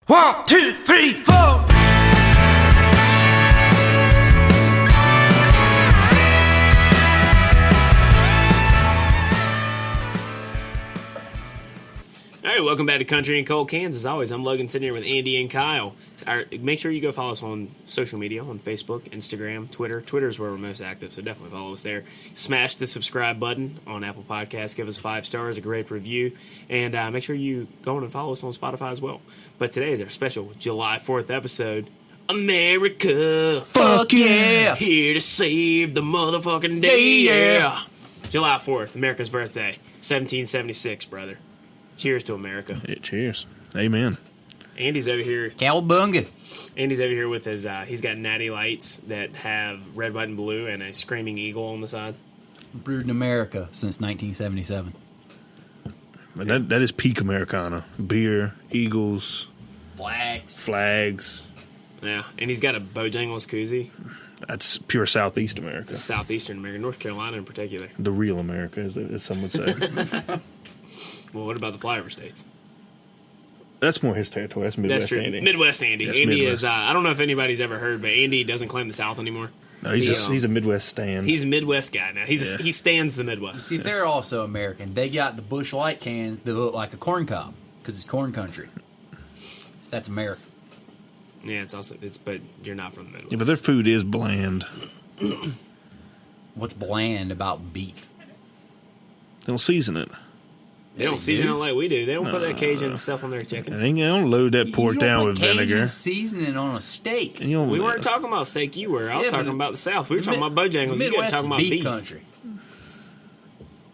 1, 2, 3, 4. All right, welcome back to Country and Cold Cans. As always, I'm Logan, sitting here with Andy and Kyle. Make sure you go follow us on social media, on Facebook, Instagram, Twitter. Twitter is where we're most active, so definitely follow us there. Smash the subscribe button on Apple Podcasts. Give us 5 stars, a great review. And make sure you go on and follow us on Spotify as well. But today is our special July 4th episode. America. Fuck yeah. Here to save the motherfucking day. Yeah. July 4th, America's birthday. 1776, brother. Cheers to America. Yeah, cheers. Amen. Andy's over here. Cowabunga. Andy's over here with his, he's got natty lights that have red, white, and blue and a screaming eagle on the side. Brewed in America since 1977. But that is peak Americana. Beer, eagles, flags. Yeah, and he's got a Bojangles koozie. That's pure Southeast America. Southeastern America, North Carolina in particular. The real America, as some would say. Well, what about the flyover states? That's more his territory. That's Midwest That's true. Andy. Midwest Andy. That's Andy Midwest. is, I don't know if anybody's ever heard, but Andy doesn't claim the South anymore. No, he's a Midwest stand. He's a Midwest guy now. He stands the Midwest. See, they're also American. They got the Busch Light cans that look like a corn cob because it's corn country. That's America. Yeah, but you're not from the Midwest. Yeah, but their food is bland. What's bland about beef? They don't season it. They don't season it like we do. They don't put that Cajun stuff on their chicken. They don't load that pork You don't down put with Cajun vinegar. seasoning on a steak. And you don't- We weren't talking about steak, you were. I was Yeah, talking but about the South. We were talking about Bojangles. You guys Midwest talking about beef beef. country.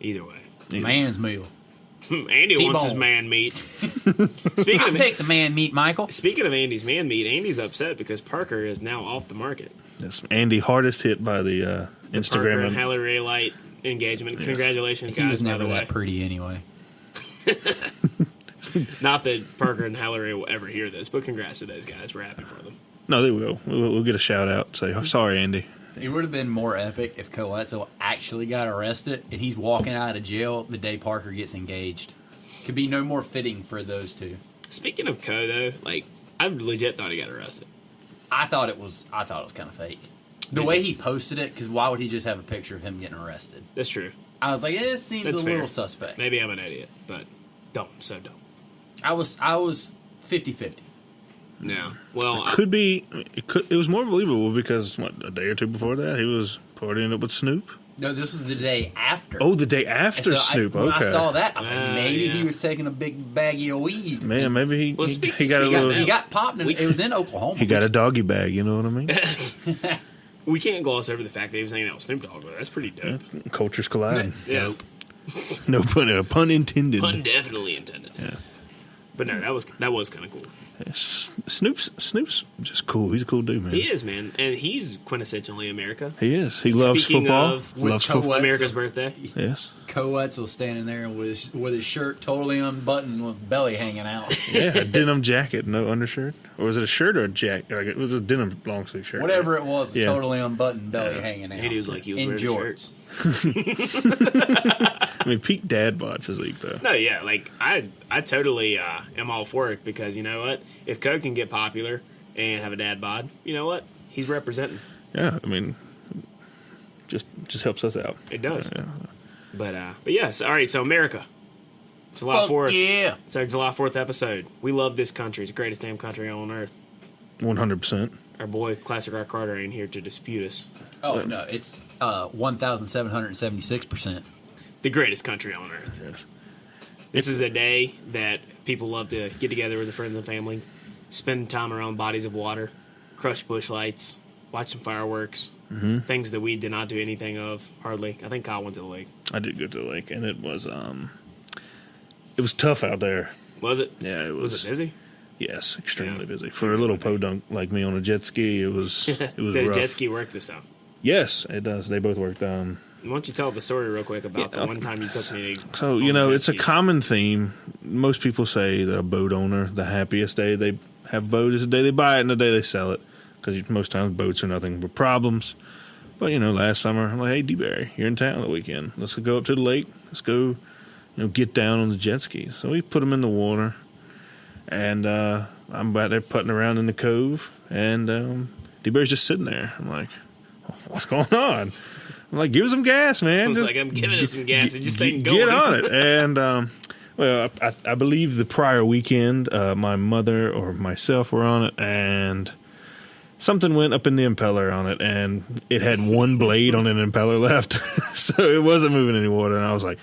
Either way. Man's meal. Andy T-bone. wants his man meat. I'll take some man meat, Michael. Speaking of Andy's man meat, Andy's upset because Parker is now off the market. Yes, Andy hardest hit by the Parker Instagram. and Halle Ray Light engagement. Yes. Congratulations, He guys, was by never the way. that pretty anyway. Not that Parker and Halle Ray will ever hear this, but congrats to those guys. We're happy for them. No, they will. We'll get a shout out. Say, sorry, Andy. It would have been more epic if Coletto actually got arrested and he's walking out of jail the day Parker gets engaged. Could be no more fitting for those two. Speaking of Co, though, like, I legit thought he got arrested. I thought it was kind of fake. The way he posted it, because why would he just have a picture of him getting arrested? That's true. I was like, it seems That's a fair. little suspect. Maybe I'm an idiot, but dumb. I was 50-50. No. Well, Could be. It was more believable because a day or two before that he was partying up with Snoop. No, this was the day after. Oh, the day after And so Snoop. when Okay. I saw that, I was like, maybe yeah. he was taking a big baggie of weed. Man, maybe he got a speaking little. of He got popped. It was in Oklahoma. He got a doggy bag. You know what I mean? we can't gloss over the fact that he was hanging out with Snoop Dogg. That's pretty dope. Cultures collide. Yeah. No pun intended. Pun definitely intended. Yeah. But no, that was kind of cool. Snoop's just cool. He's a cool dude, man. He is, man, and he's quintessentially America. He is. He loves Speaking football. of- Loves With football. America's birthday. Yes. Coetzel standing there with his shirt totally unbuttoned with belly hanging out. Yeah. A denim jacket, no undershirt, or was it a shirt or a jacket? Like it was a denim long sleeve shirt. Whatever it was, Yeah. totally unbuttoned, belly hanging out. And he was like, he was in wearing jorts. I mean, peak dad bod physique though. No, yeah, like I totally am all for it because you know what? If Coke can get popular and have a dad bod, you know what? He's representing. Yeah. I mean, just helps us out. It does. Yeah. But yes, all right. So America, July Fuck 4th. yeah. It's our July 4th episode. We love this country. It's the greatest damn country on earth. 100%. Our boy Classic Rock Carter ain't here to dispute us. Oh, no, it's 1,776%. The greatest country on earth. Yes. This is a day that people love to get together with their friends and family, spend time around bodies of water, crush bush lights, watch some fireworks, things that we did not do anything of, hardly. I think Kyle went to the lake. I did go to the lake, and it was tough out there. Was it? Yeah, it Was it busy? Yes, extremely Yeah. busy for a little podunk like me on a jet ski. It was Did rough. jet ski work this time? Yes, it does. They both worked. Why don't you tell the story real quick about Yeah. the one time you took me? So on you know, jet it's a skis? common theme. Most people say that a boat owner, the happiest day they have a boat is the day they buy it and the day they sell it, because most times boats are nothing but problems. But you know, last summer I'm like, hey, D-Barry, you're in town the weekend. Let's go up to the lake. Let's go, get down on the jet skis. So we put them in the water, and I'm out there putting around in the cove, and D-Bear's just sitting there. I'm like, what's going on? I'm like, give us some gas, man. I was Just like, I'm giving it some gas. It just ain't going. Get on it. And, well, I believe the prior weekend, my mother or myself were on it, and something went up in the impeller on it, and it had one blade on an impeller left, so it wasn't moving any water. And I was like,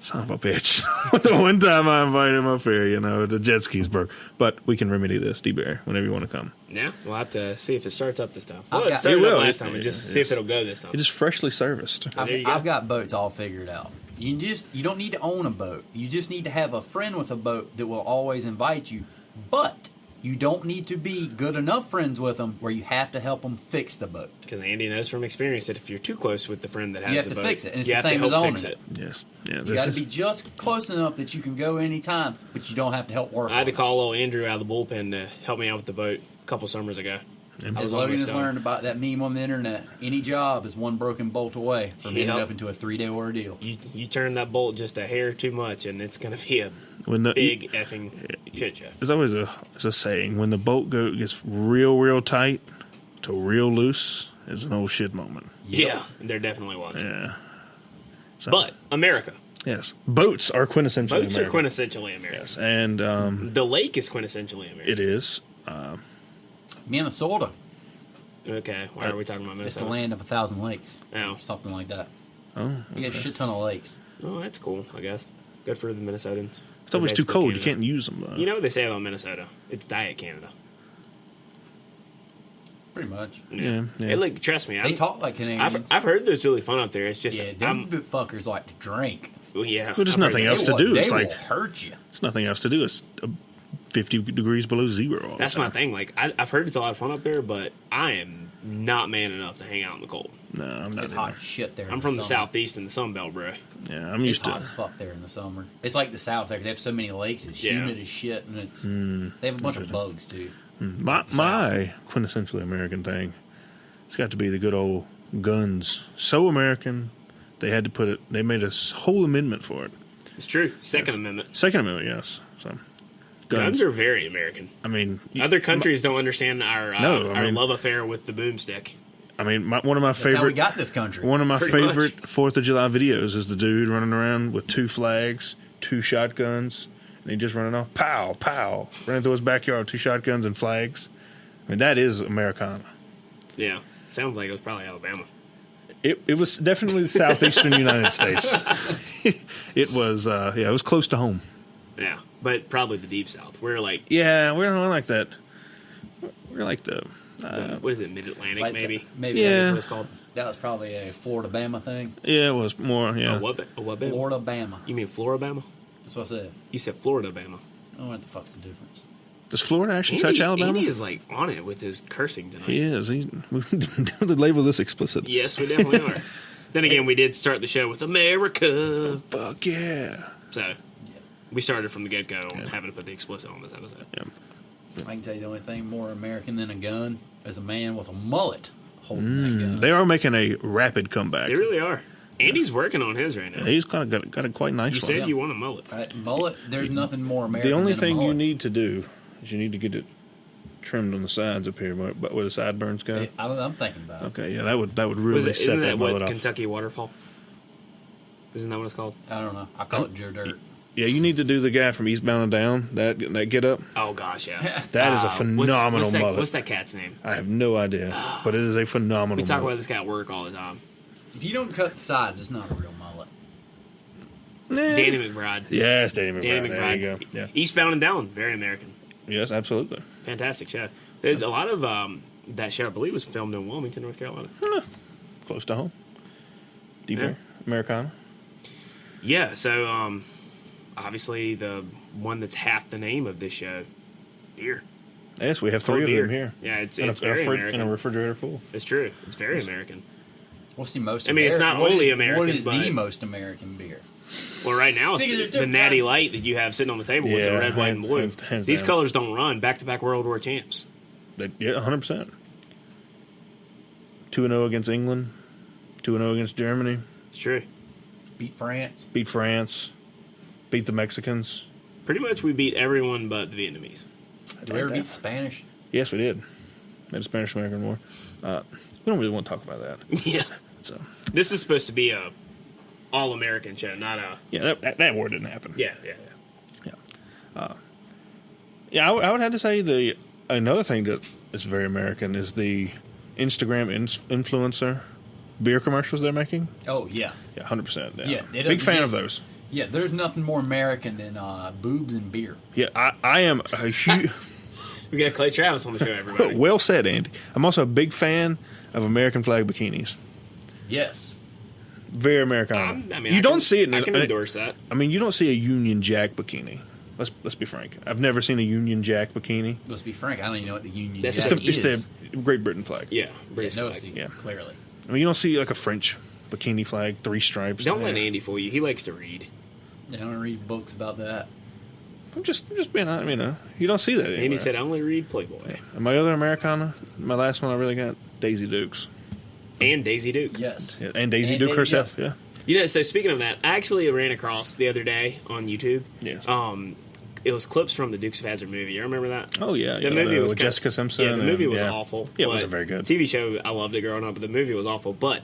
son of a bitch. The one time I invited him up here, the jet skis broke. But we can remedy this, D-Bear, whenever you want to come. Yeah, we'll have to see if it starts up this time. I've Well, it got- started It will. up last time, and just see if it'll go this time. It is freshly serviced. There you go. I've got boats all figured out. You don't need to own a boat. You just need to have a friend with a boat that will always invite you. But you don't need to be good enough friends with them where you have to help them fix the boat. Because Andy knows from experience that if you're too close with the friend that has You have the to boat, fix it, and it's you the have to same as help owning fix it. Yes. Yeah, You this got to is, be just close enough that you can go anytime, but you don't have to help work. I had to on it. call old Andrew out of the bullpen to help me out with the boat a couple summers ago. I As was Logan almost has done. learned about that meme on the internet, any job is one broken bolt away from Yep. ending up into a 3-day ordeal. You turn that bolt just a hair too much, and it's going to be a when the, big effing shit show. There's always a saying, when the boat gets real tight to real loose, it's an old shit moment. Yeah, there definitely was. Yeah. So, But America. yes, boats are quintessentially Boats are American. quintessentially American. Yes, and The lake is quintessentially American. it is. Minnesota. Okay, why are we talking about It's the Minnesota? land of 1,000 lakes. Oh. Or something like that. Oh, You got a shit ton of lakes. Oh, that's cool, I guess. Good for the Minnesotans. it's always too Basically cold. Canada. You can't use them. Though. You know what they say about Minnesota? It's Diet Canada. Pretty much. Yeah, yeah. Hey, look, trust me. They talk like Canadians. I've heard there's really fun up there. It's just, yeah, them fuckers like to drink. yeah. Well, there's I've heard nothing that. else to do. They It's will like hurt you. it's nothing else to do. It's 50 degrees below zero. All That's the my time. thing. Like, I've heard it's a lot of fun up there, but I am not man enough to hang out in the cold. No, I'm not. It's hot either. as shit there. I'm in from the summer. southeast in the Sun Belt, bro. Yeah, I'm It's used hot to. as fuck there in the summer. It's like the South there. They have so many lakes. It's Yeah. humid as shit, and it's they have a bunch of bugs too. My quintessentially American thing. It's got to be the good old guns. So American, they had to put it. They made a whole amendment for it. It's true. Second Amendment. Second Amendment, yes. So Guns are very American. I mean, Other countries don't understand our No, I our mean- love affair with the boomstick. I mean, one of my That's how we favorite. got this country. One of my Pretty much. favorite 4th of July videos is the dude running around with 2 flags, 2 shotguns, and he just running off, pow, pow, running through his backyard, 2 shotguns and flags. I mean, that is Americana. Yeah. Sounds like it was probably Alabama. It was definitely the southeastern United States. It was, it was close to home. Yeah. But probably the deep south. We're like, Yeah, we're not like that. We're like the. what is it, mid-Atlantic Like maybe? maybe Yeah. That's what it's called. that was probably a Florida Bama thing. Yeah, it was more. Yeah, A what Bama? Florida Bama. You mean Floribama? That's what I said. You said Florida Bama. Oh, what the fuck's the difference? does Florida actually touch Alabama? Andy is like on it with his cursing tonight. He is. We have to label this explicit. Yes, we definitely are. Then again, we did start the show with America. Fuck yeah. So we started from the get go having to put the explicit on this episode. Yeah. I can tell you the only thing more American than a gun is a man with a mullet holding that gun. They are making a rapid comeback. They really are. Andy's working on his right now. He's kind of got a quite nice You one. said yeah. you want a mullet. Right? Mullet, there's nothing more American The only than a thing you mullet. need to do is you need to get it trimmed on the sides up here, but where the sideburns go. I'm thinking about it. Okay, yeah, that would really Was it, set isn't that that what mullet off. Kentucky Waterfall? Isn't that what it's called? I don't know. I call it Joe Dirt. Yeah, you need to do the guy from Eastbound and Down. That get up. Oh gosh, yeah. That is a phenomenal what's that, mullet. What's that cat's name? I have no idea, but it is a phenomenal. We talk about mullet. this guy at work all the time. If you don't cut the sides, it's not a real mullet. Nah. Danny McBride. Yes, Danny McBride. Danny There McBride. you go. Yeah. Eastbound and Down, very American. Yes, absolutely. Fantastic show. A lot of that show, I believe, was filmed in Wilmington, North Carolina. Close to home. Deeper. Yeah. Americana. Yeah, so obviously the one that's half the name of this show, beer. Yes, we have Cold 3 of beer. them here. Yeah, it's In a, very American. in a refrigerator full. It's true. It's very American. What's the most? I mean, it's not what only is- American, What is the but- most American beer? Well, right now See, there's it's the different natty kinds. light that you have sitting on the table with the Yeah, red, white, and hands- blue. hands These down. colors don't run back-to-back World War champs. Yeah, 100%. 2-0 against England. 2-0 against Germany. It's true. Beat France. Beat France. Beat the Mexicans. Pretty much we beat everyone but the Vietnamese. Do we ever get Spanish? Yes, we did. We had a Spanish-American War. We don't really want to talk about that. Yeah. So, This is supposed to be a all-American show, not a... yeah, that war didn't happen. Yeah. Yeah, I would have to say another thing that is very American is the Instagram influencer beer commercials they're making. Oh, yeah. Yeah, 100%. Yeah, it Big doesn't fan get- of those. Yeah, there's nothing more American than boobs and beer. Yeah, I am a huge. We got Clay Travis on the show, everybody. Well said, Andy. I'm also a big fan of American flag bikinis. Yes. Very Americana. I You don't can- see it. I can endorse that. I mean, you don't see a Union Jack bikini. Let's be frank. I've never seen a Union Jack bikini. Let's be frank, I don't even know what the Union That's Jack It's is. the Great Britain flag. Yeah, Yeah, British no, flag. see, Yeah. clearly. I mean, you don't see like a French bikini flag, 3 stripes. Don't in let there. Andy fool you. He likes to read. I don't read books about that. I'm just being, you don't see that anymore. Andy said, I only read Playboy. And my other Americana, my last one I really got, Daisy Dukes. And Daisy Duke. Yes. Yeah, and Daisy Duke herself, yeah. You know, so speaking of that, I actually ran across the other day on YouTube. Yes. It was clips from the Dukes of Hazzard movie. You remember that? Oh, yeah. The movie was with kinda- Jessica Simpson. Yeah, the movie and- was yeah. awful. Yeah, it but wasn't very good. TV show, I loved it growing up, but the movie was awful. But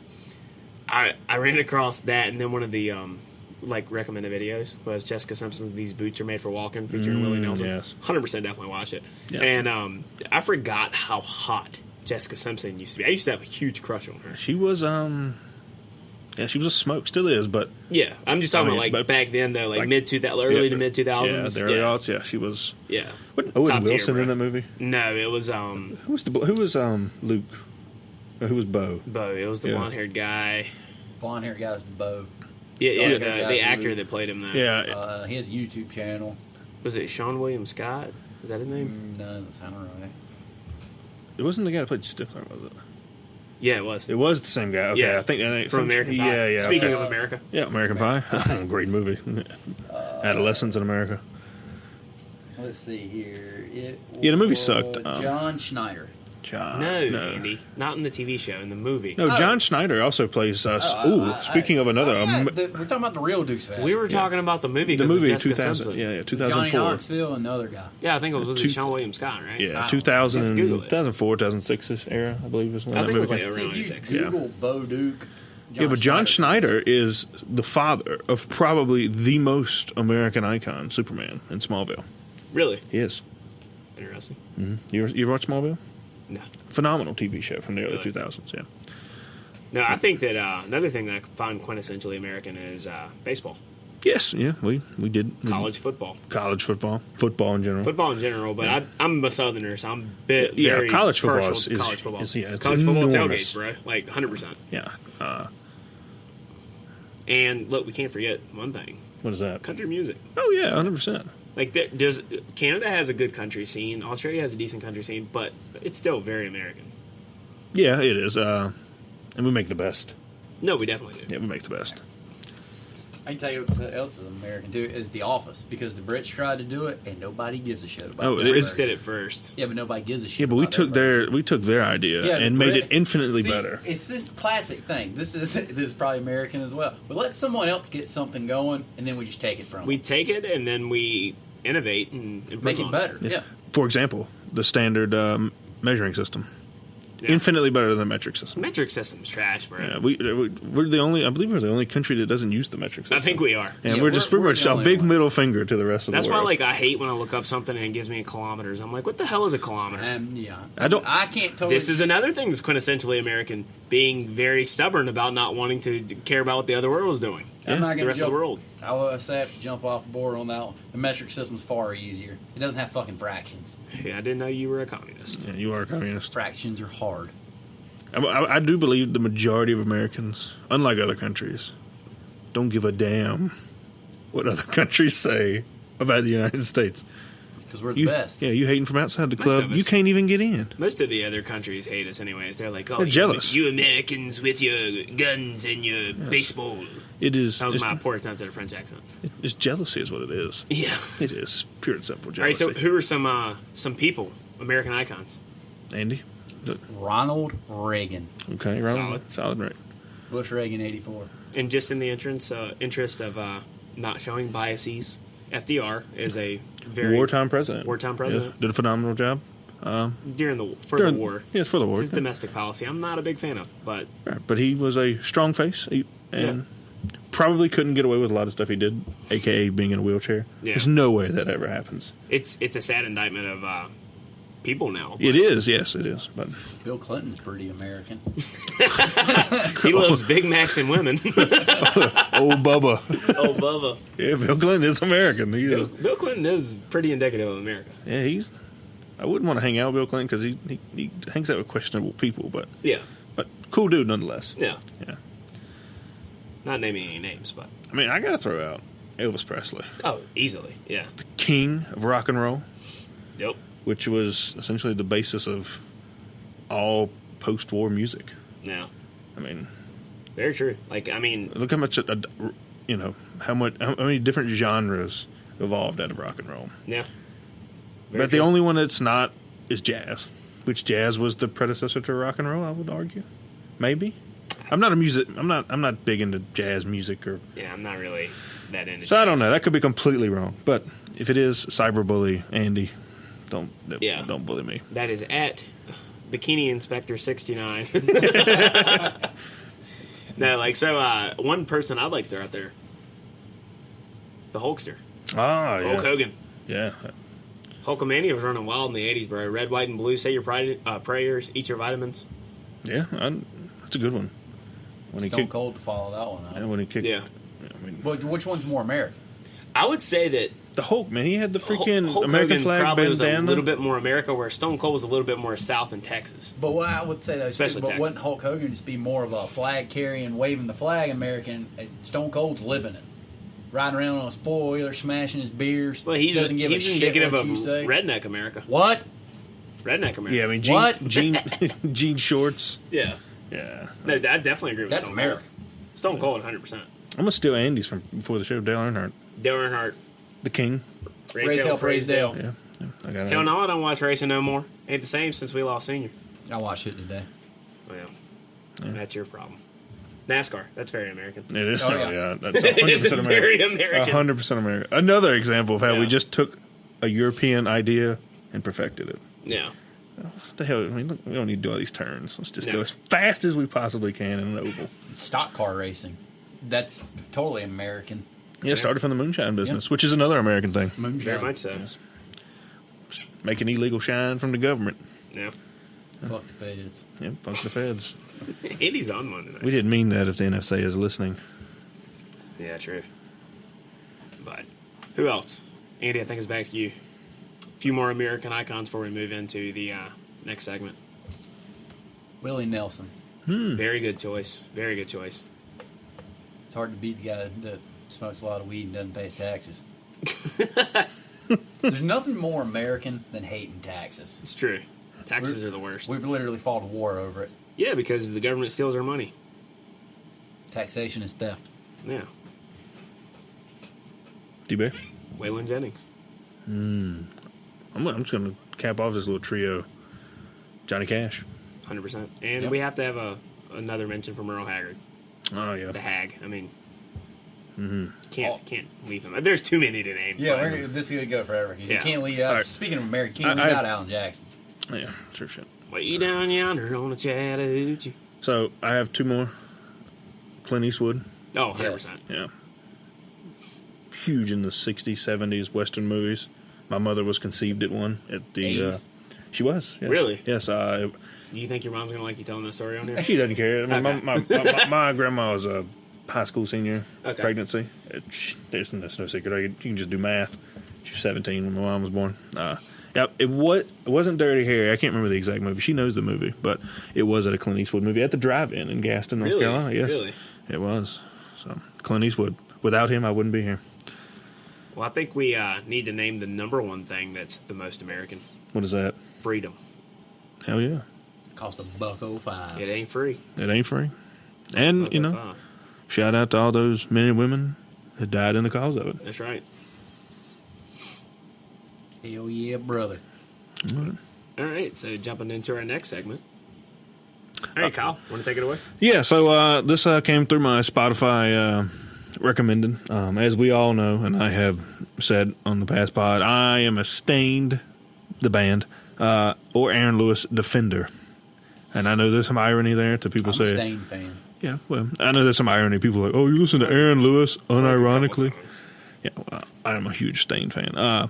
I ran across that, and then one of the recommended videos was Jessica Simpson. These boots are made for walking, featuring Willie Nelson. yes. 100% definitely watch it. Yeah. And I forgot how hot Jessica Simpson used to be. I used to have a huge crush on her. She was, she was a smoke, still is, but Yeah, I'm just talking I mean, about but- back then though, like- mid 2000, early to mid 2000s. yeah, the early aughts, yeah, she was. Yeah. What, Owen Top tier, Wilson bro. in that movie? No, it was Who was Luke? Or who was Bo? Bo. It was the Yeah. blonde haired guy. Blonde hair guy's Bo. Yeah, Blonde-haired the guy's actor Luke. that played him. Though. Yeah, He has a YouTube channel. Was it Sean William Scott? Is that his name? No, doesn't sound right. it wasn't the guy that played Stifler, was it? Yeah, it was. It was the same guy. Okay, Yeah. I think From American Pie. Yeah, yeah. Speaking okay. of America, Yeah, American Pie. Great movie. Adolescence in America. Let's see here. Yeah, the movie sucked. John Schneider. John. no, Andy, not in the TV show, in the movie. No, John Schneider also plays. Speaking of another, we're talking about the real Dukes of Hazzard. We were talking about the movie. the 'cause of movie Jessica 2000. Simpson. Yeah, Johnny 2004. Knoxville and the other guy. Yeah, I think it was Two- Sean William Scott, right? Yeah, Wow. 2000, Just Google it. 2004, 2006 era, I believe is when I that think it was movie like came. around See, if 96. you Google Bo Duke. Yeah, but John Schneider is the father of probably the most American icon, Superman, in Smallville. Really He is. interesting. You ever watch Smallville? No, Phenomenal TV show from the early Really? 2000s, yeah. no. I think that another thing that I find quintessentially American is baseball, Yes, yeah, we did. college football, College football in general. football in general. But Yeah. I'm a Southerner, so I'm Yeah, very college football partial to is- college football. yeah, it's college football enormous. tailgates, bro, like 100%. Yeah. And look, we can't forget one thing: What is that? country music. Oh, yeah, 100%. Like, Canada has a good country scene. Australia has a decent country scene, but it's still very American. Yeah, it is. And we make the best. No, we definitely do. Yeah, we make the best. I can tell you what else is American too is The Office because the Brits tried to do it and nobody gives a shit about Oh, it. We it's- just did it first. Yeah, but nobody gives a shit. Yeah, but we about took their idea Yeah, and the made Brit- it infinitely See, better. It's this classic thing. This is probably American as well. But let someone else get something going, and then we just take it from We them. take it and then we innovate and improve Make it on better. Yes. Yeah. For example, the standard measuring system. Yeah. Infinitely better than the metric system. Metric system's trash, bro. Yeah, we're the only. I believe we're the only country that doesn't use the metric system. I think we are. And Yeah, we're just pretty we're much the a only big ones. middle finger to the rest of That's the why, world. like, I hate when I look up something and it gives me kilometers. I'm like, what the hell is a kilometer? Yeah. I can't totally. This is another thing that's quintessentially American: being very stubborn about not wanting to care about what the other world is doing. I'm not The gonna rest of the world. I will say I have to jump off board on that one. The metric system's far easier. It doesn't have fucking fractions. Yeah, I didn't know you were a communist. Yeah, you are a communist. Fractions are hard. I do believe the majority of Americans, unlike other countries, don't give a damn what other countries say about the United States. Because we're the You, best. yeah, you hating from outside the Most club, of you us. can't even get in. Most of the other countries hate us, anyways. They're like, "Oh, They're jealous. You Americans with your guns and your baseball." It is. That was It's, my poor attempt at a French accent. it's jealousy, is what it is. Yeah. It is It's pure and simple All right. jealousy. So, who are some people, American icons? Andy, Ronald Reagan. okay, right, solid, right? Bush Reagan 84. And just in the interest of not showing biases, FDR is a wartime president. Wartime president. Yes, did a phenomenal job. during the During- war. Yes, for the war. His domestic policy, I'm not a big fan of, but Right, but he was a strong face and probably couldn't get away with a lot of stuff he did, a.k.a. being in a wheelchair. Yeah. There's no way that ever happens. it's a sad indictment of people now. It is, yes, it is. But Bill Clinton's pretty American. He loves Big Macs and women. old Bubba. Oh, Bubba. Yeah, Bill Clinton is American. He is. Bill Clinton is pretty indicative of America. Yeah, he's. I wouldn't want to hang out with Bill Clinton because he hangs out with questionable people, but Yeah. cool dude nonetheless. Yeah. Yeah. Not naming any names, but I mean, I got to throw out Elvis Presley, oh, easily. Yeah. king of rock and roll, Yep. which was essentially the basis of all post-war music. Yeah. I mean, Very true. Like, I mean, look how much how many different genres evolved out of rock and roll. yeah. Very But the true. only one that's not is jazz, which jazz was the predecessor to rock and roll. I would argue, maybe. I'm not big into jazz music, or Yeah, I'm not really that into so I don't jazz. know. That could be completely wrong. But if it is, cyberbully Andy, don't bully me. That is at Bikini Inspector 69. No, like, so one person I'd like to throw out there, the Hulkster, Ah, Hulk Hogan. yeah. Hulkamania was running wild in the 80s, bro. Red, white, and blue. Say your prayers. Eat your vitamins. Yeah, that's a good one. When he Stone kicked, Cold to follow that one and up. when he kicked, Yeah. I mean, But which one's more American? I would say that the Hulk, man, he had the freaking Hulk American Hogan flag probably was a bandana. little bit more America, where Stone Cold was a little bit more South in Texas. But what I would say, though, Especially but wouldn't Texas. Hulk Hogan just be more of a flag carrying, waving the flag American? And Stone Cold's living it. Riding around on his four-wheeler, smashing his beers. Well, he's doesn't give a he's shit indicative what of you say. redneck America. What? Redneck America. Yeah, I mean, What? jean shorts. Yeah. Yeah, No, I definitely agree with That's Stone America. Cold. Stone Cold, 100%. I'm gonna steal Andy's from before the show. Dale Earnhardt, Dale Earnhardt. the king. Race Hell, praise Dale. Yeah, I got it. Hell no, I don't watch racing no more. Ain't the same since we lost Senior. I watched it today. Well, that's your problem. NASCAR, that's very American. It is. Oh, Yeah, that's It's 100% very American. American. 100% American. Another example of how Yeah. we just took a European idea and perfected it. Yeah. What the hell? I mean, look, we don't need to do all these turns. Let's just No. go as fast as we possibly can in an oval. Stock car racing. That's totally American. Yeah, started from the moonshine business, which is another American thing. Moonshine. Very much so. Making illegal shine from the government. Yeah. Fuck the feds. Yeah, fuck the feds. Andy's on one tonight. We didn't mean that if the NSA is listening. Yeah, true. But who else? Andy, I think it's back to you. A few more American icons before we move into the next segment. Willie Nelson. Very good choice. Very good choice. It's hard to beat the guy that smokes a lot of weed and doesn't pay his taxes. There's nothing more American than hating taxes. It's true. Taxes are the worst. We've literally fought a war over it. Yeah, because the government steals our money. Taxation is theft. Yeah. D-Bear? Waylon Jennings. I'm just going to cap off this little trio. Johnny Cash. 100%. And Yep. we have to have another mention from Earl Haggard. Oh, yeah. The Hag. I mean, can't leave him. There's too many to name. Yeah, but- this is going to go forever. 'Cause Yeah. You can't leave out. All right. Speaking of American, you can't I- leave I- out Alan Jackson. Yeah, sure shit. Way down yonder on the Chattahoochee. So, I have two more. Clint Eastwood. Oh, 100%. Yeah. Huge in the 60s, 70s Western movies. My mother was conceived at one. At the 80s? She was. Yes. Really? Yes. Do you think your mom's going to like you telling that story on here? She doesn't care. I mean, Okay. my grandma was a high school senior. Okay. Pregnancy. There's no secret. You can just do math. She was 17 when my mom was born. Yeah, it wasn't Dirty Harry. I can't remember the exact movie. She knows the movie, but it was at a Clint Eastwood movie at the drive-in in Gaston, North Really? Carolina. Yes, Really? it was. So Clint Eastwood. Without him, I wouldn't be here. Well, I think we need to name the number one thing that's the most American. What is that? Freedom. Hell yeah. Cost $1.05. It ain't free. It ain't free. And, you know, $1.05. shout out to all those men and women that died in the cause of it. That's right. Hell yeah, brother. All right, so jumping into our next segment. All right, Kyle, want to take it away? Yeah, so this came through my Spotify recommended. As we all know, and I have said on the past pod, I am a Stained, the band, or Aaron Lewis defender. And I know there's some irony there to people I'm a say. Stain fan. Yeah, well, I know there's some irony. People are like, oh, you listen to Aaron Lewis unironically. Songs. Yeah, well, I am a huge Stain fan.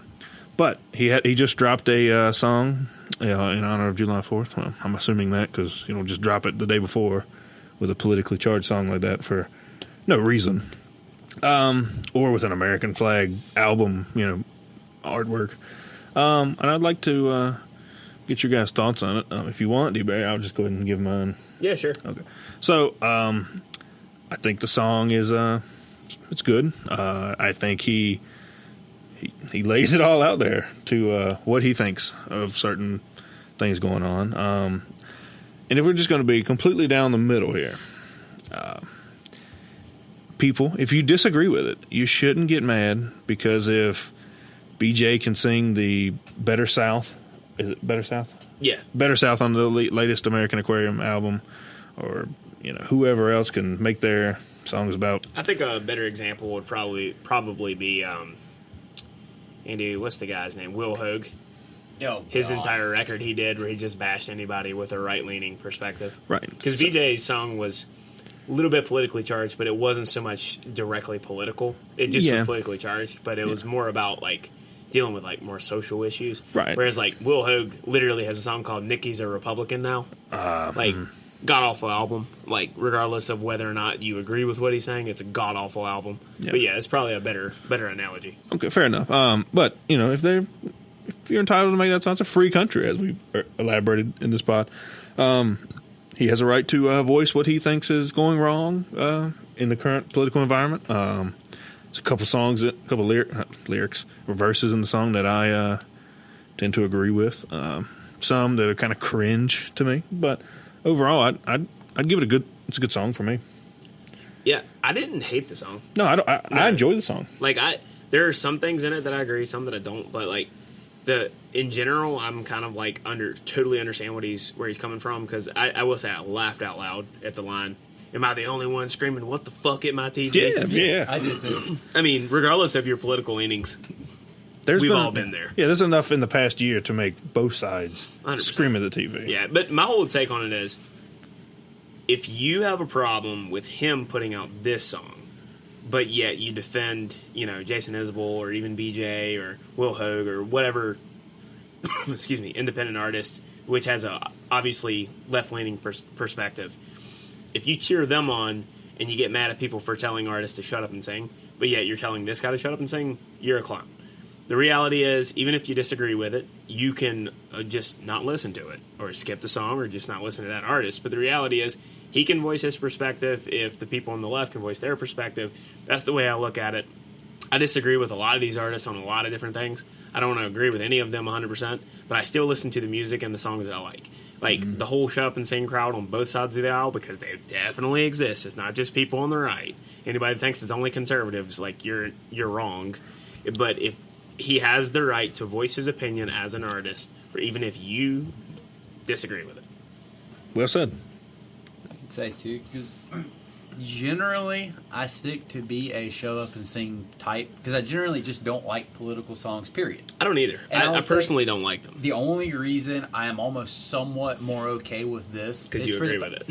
But he just dropped a song in honor of July 4th. Well, I'm assuming that because you don't just drop it the day before with a politically charged song like that for no reason. Or with an American flag album, artwork. And I'd like to get your guys' thoughts on it. If you want, D-Barry, I'll just go ahead and give mine. Yeah, sure. Okay. So, I think the song is it's good. I think he lays it all out there to what he thinks of certain things going on. And if we're just going to be completely down the middle here, people, if you disagree with it, you shouldn't get mad because if BJ can sing the Better South, is it Better South? Yeah. Better South on the latest American Aquarium album, or whoever else can make their songs about. I think a better example would probably be Andy. What's the guy's name? Will Hogue. Oh, His God. entire record he did where he just bashed anybody with a right-leaning perspective. Right. Because BJ's song was a little bit politically charged, but it wasn't so much directly political. It just Yeah. was politically charged, but it was more about, dealing with, more social issues. Right. Whereas, Will Hogue literally has a song called Nikki's a Republican Now. God-awful album. Regardless of whether or not you agree with what he's saying, it's a god-awful album. Yeah. But, yeah, it's probably a better analogy. Okay, fair enough. But if you're entitled to make that song, it's a free country, as we elaborated in this pod. He has a right to voice what he thinks is going wrong in the current political environment. There's a couple songs, lyrics, or verses in the song that I tend to agree with. Some that are kind of cringe to me, but overall, I'd give it it's a good song for me. Yeah, I didn't hate the song. No, I enjoy the song. There are some things in it that I agree, some that I don't, but in general, I'm kind of totally understand where he's coming from, because I will say I laughed out loud at the line, "Am I the only one screaming what the fuck at my TV?" Yeah. I did too. I mean, regardless of your political leanings, we've all been there. Yeah, there's enough in the past year to make both sides 100%. scream at the TV. Yeah, but my whole take on it is, if you have a problem with him putting out this song, but yet you defend, Jason Isbell or even BJ or Will Hogue or whatever, excuse me, independent artist, which has a obviously left-leaning perspective. If you cheer them on and you get mad at people for telling artists to shut up and sing, but yet you're telling this guy to shut up and sing, you're a clown. The reality is, even if you disagree with it, you can just not listen to it, or skip the song, or just not listen to that artist. But the reality is, he can voice his perspective if the people on the left can voice their perspective. That's the way I look at it. I disagree with a lot of these artists on a lot of different things. I don't want to agree with any of them 100%, but I still listen to the music and the songs that I like. The whole shut up and sing crowd on both sides of the aisle, because they definitely exist. It's not just people on the right. Anybody that thinks it's only conservatives, you're wrong. But if he has the right to voice his opinion as an artist, even if you disagree with it. Well said. I can say too, because generally I stick to be a show up and sing type, because I generally just don't like political songs, period. I don't either. And I I'll personally don't like them. The only reason I am almost somewhat more okay with this Because is you for agree the- with it.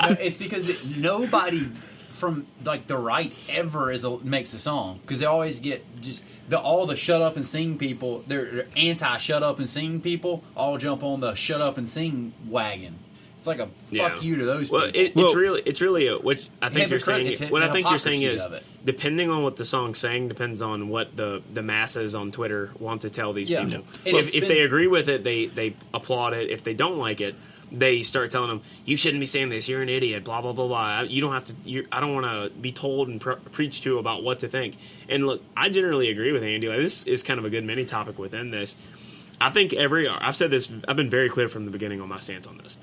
No, it's because nobody from the right ever makes a song, because they always get just all the shut up and sing people. They're anti shut up and sing people. All jump on the shut up and sing wagon. It's like a fuck you to those Well, people. it's really which I think you're saying. It's What I think you're saying hypocrisy is, of it. depending on what the song's saying, depends on what the masses on Twitter want to tell these Yeah. people. And If they agree with it, they applaud it. If they don't like it, they start telling them, "You shouldn't be saying this. You're an idiot." Blah blah blah blah. You don't have to. I don't want to be told and preached to about what to think. And look, I generally agree with Andy. This is kind of a good mini topic within this. I think I've said this. I've been very clear from the beginning on my stance on this.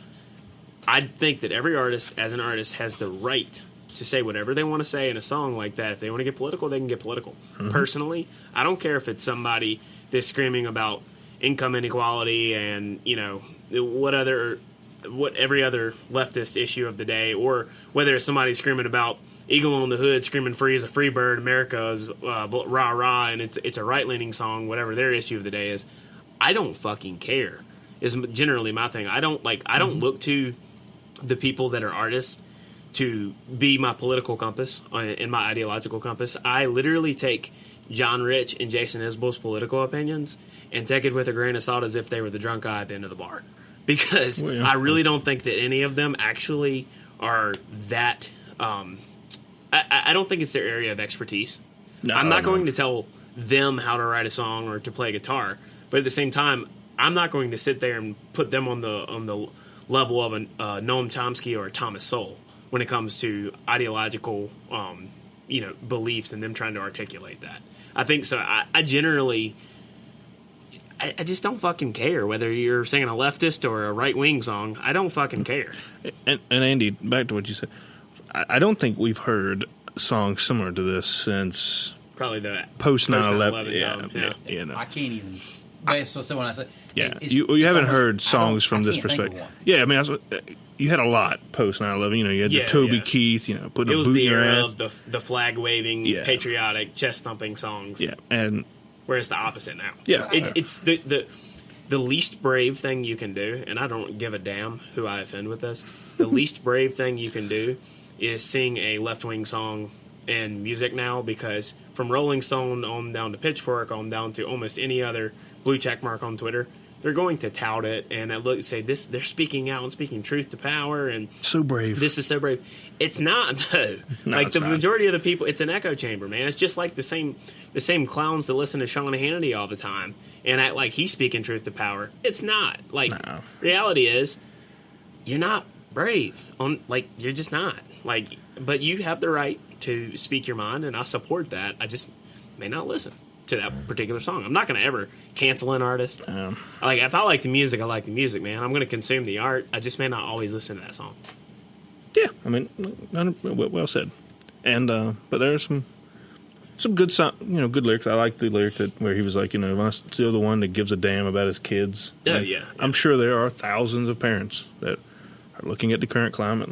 I think that every artist, as an artist, has the right to say whatever they want to say in a song like that. If they want to get political, they can get political. Mm-hmm. Personally, I don't care if it's somebody that's screaming about income inequality and, what other what every other leftist issue of the day, or whether it's somebody screaming about Eagle on the Hood, screaming "Free as a free bird," America is rah rah, and it's a right leaning song. Whatever their issue of the day is, I don't fucking care. Is generally my thing. I don't look to the people that are artists to be my political compass and my ideological compass. I literally take John Rich and Jason Isbell's political opinions and take it with a grain of salt as if they were the drunk guy at the end of the bar. Because I really don't think that any of them actually are that... I don't think it's their area of expertise. No, I'm not going to tell them how to write a song or to play guitar. But at the same time, I'm not going to sit there and put them on the level of a Noam Chomsky or a Thomas Sowell when it comes to ideological beliefs and them trying to articulate that. I think so. I generally... I just don't fucking care whether you're singing a leftist or a right-wing song. I don't fucking care. And Andy, back to what you said. I don't think we've heard songs similar to this since... Probably the post 9/11. Yeah. I can't even... So when I said... Yeah, you haven't heard songs from this perspective. Yeah, I mean, you had a lot post 9/11. You had the Toby Keith, putting a boot in your ass. It was the era of the flag-waving, patriotic, chest-thumping songs. Yeah, and... Whereas the opposite now. Yeah. It's the least brave thing you can do, and I don't give a damn who I offend with this. The least brave thing you can do is sing a left-wing song in music now, because from Rolling Stone on down to Pitchfork on down to almost any other blue check mark on Twitter, they're going to tout it and say this. They're speaking out and speaking truth to power, and so brave. This is so brave. It's not though. No, like the not. majority of the people, it's an echo chamber, man. It's just like the same clowns that listen to Sean Hannity all the time and act like he's speaking truth to power. It's not. Like reality is, you're not brave. You're just not. But you have the right to speak your mind, and I support that. I just may not listen to that particular song. I'm not going to ever cancel an artist. If I like the music, I like the music, man. I'm going to consume the art. I just may not always listen to that song. Yeah, I mean, well said. And but there's some good good lyrics. I like the lyric where he was like, I'm still the one that gives a damn about his kids. Yeah. I'm sure there are thousands of parents that are looking at the current climate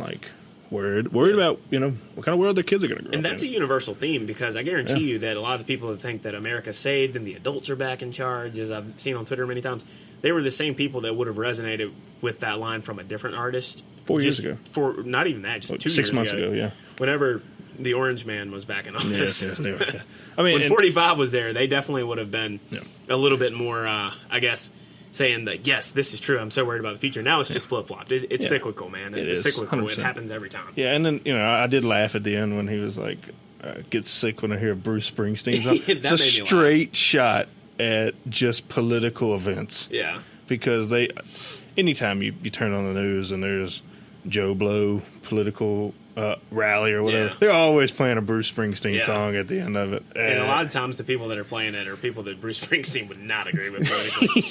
worried about what kind of world their kids are going to grow up in. And that's a universal theme, because I guarantee you that a lot of the people that think that America's saved and the adults are back in charge, as I've seen on Twitter many times, they were the same people that would have resonated with that line from a different artist 4 years ago. Not even that, just 2 years ago. 6 months ago, yeah. Whenever the Orange Man was back in office. Yes, they were. Yeah. I mean, when 45 was there, they definitely would have been a little bit more, I guess, saying that, yes, this is true. I'm so worried about the future. Now it's just flip-flopped. It's cyclical, man. It's cyclical. 100%. It happens every time. Yeah, and then, I did laugh at the end when he was like, get sick when I hear Bruce Springsteen. It's a straight shot at just political events. Yeah. Because anytime you turn on the news and there's Joe Blow political rally or whatever, they're always playing a Bruce Springsteen song at the end of it. And a lot of times the people that are playing it are people that Bruce Springsteen would not agree with politically.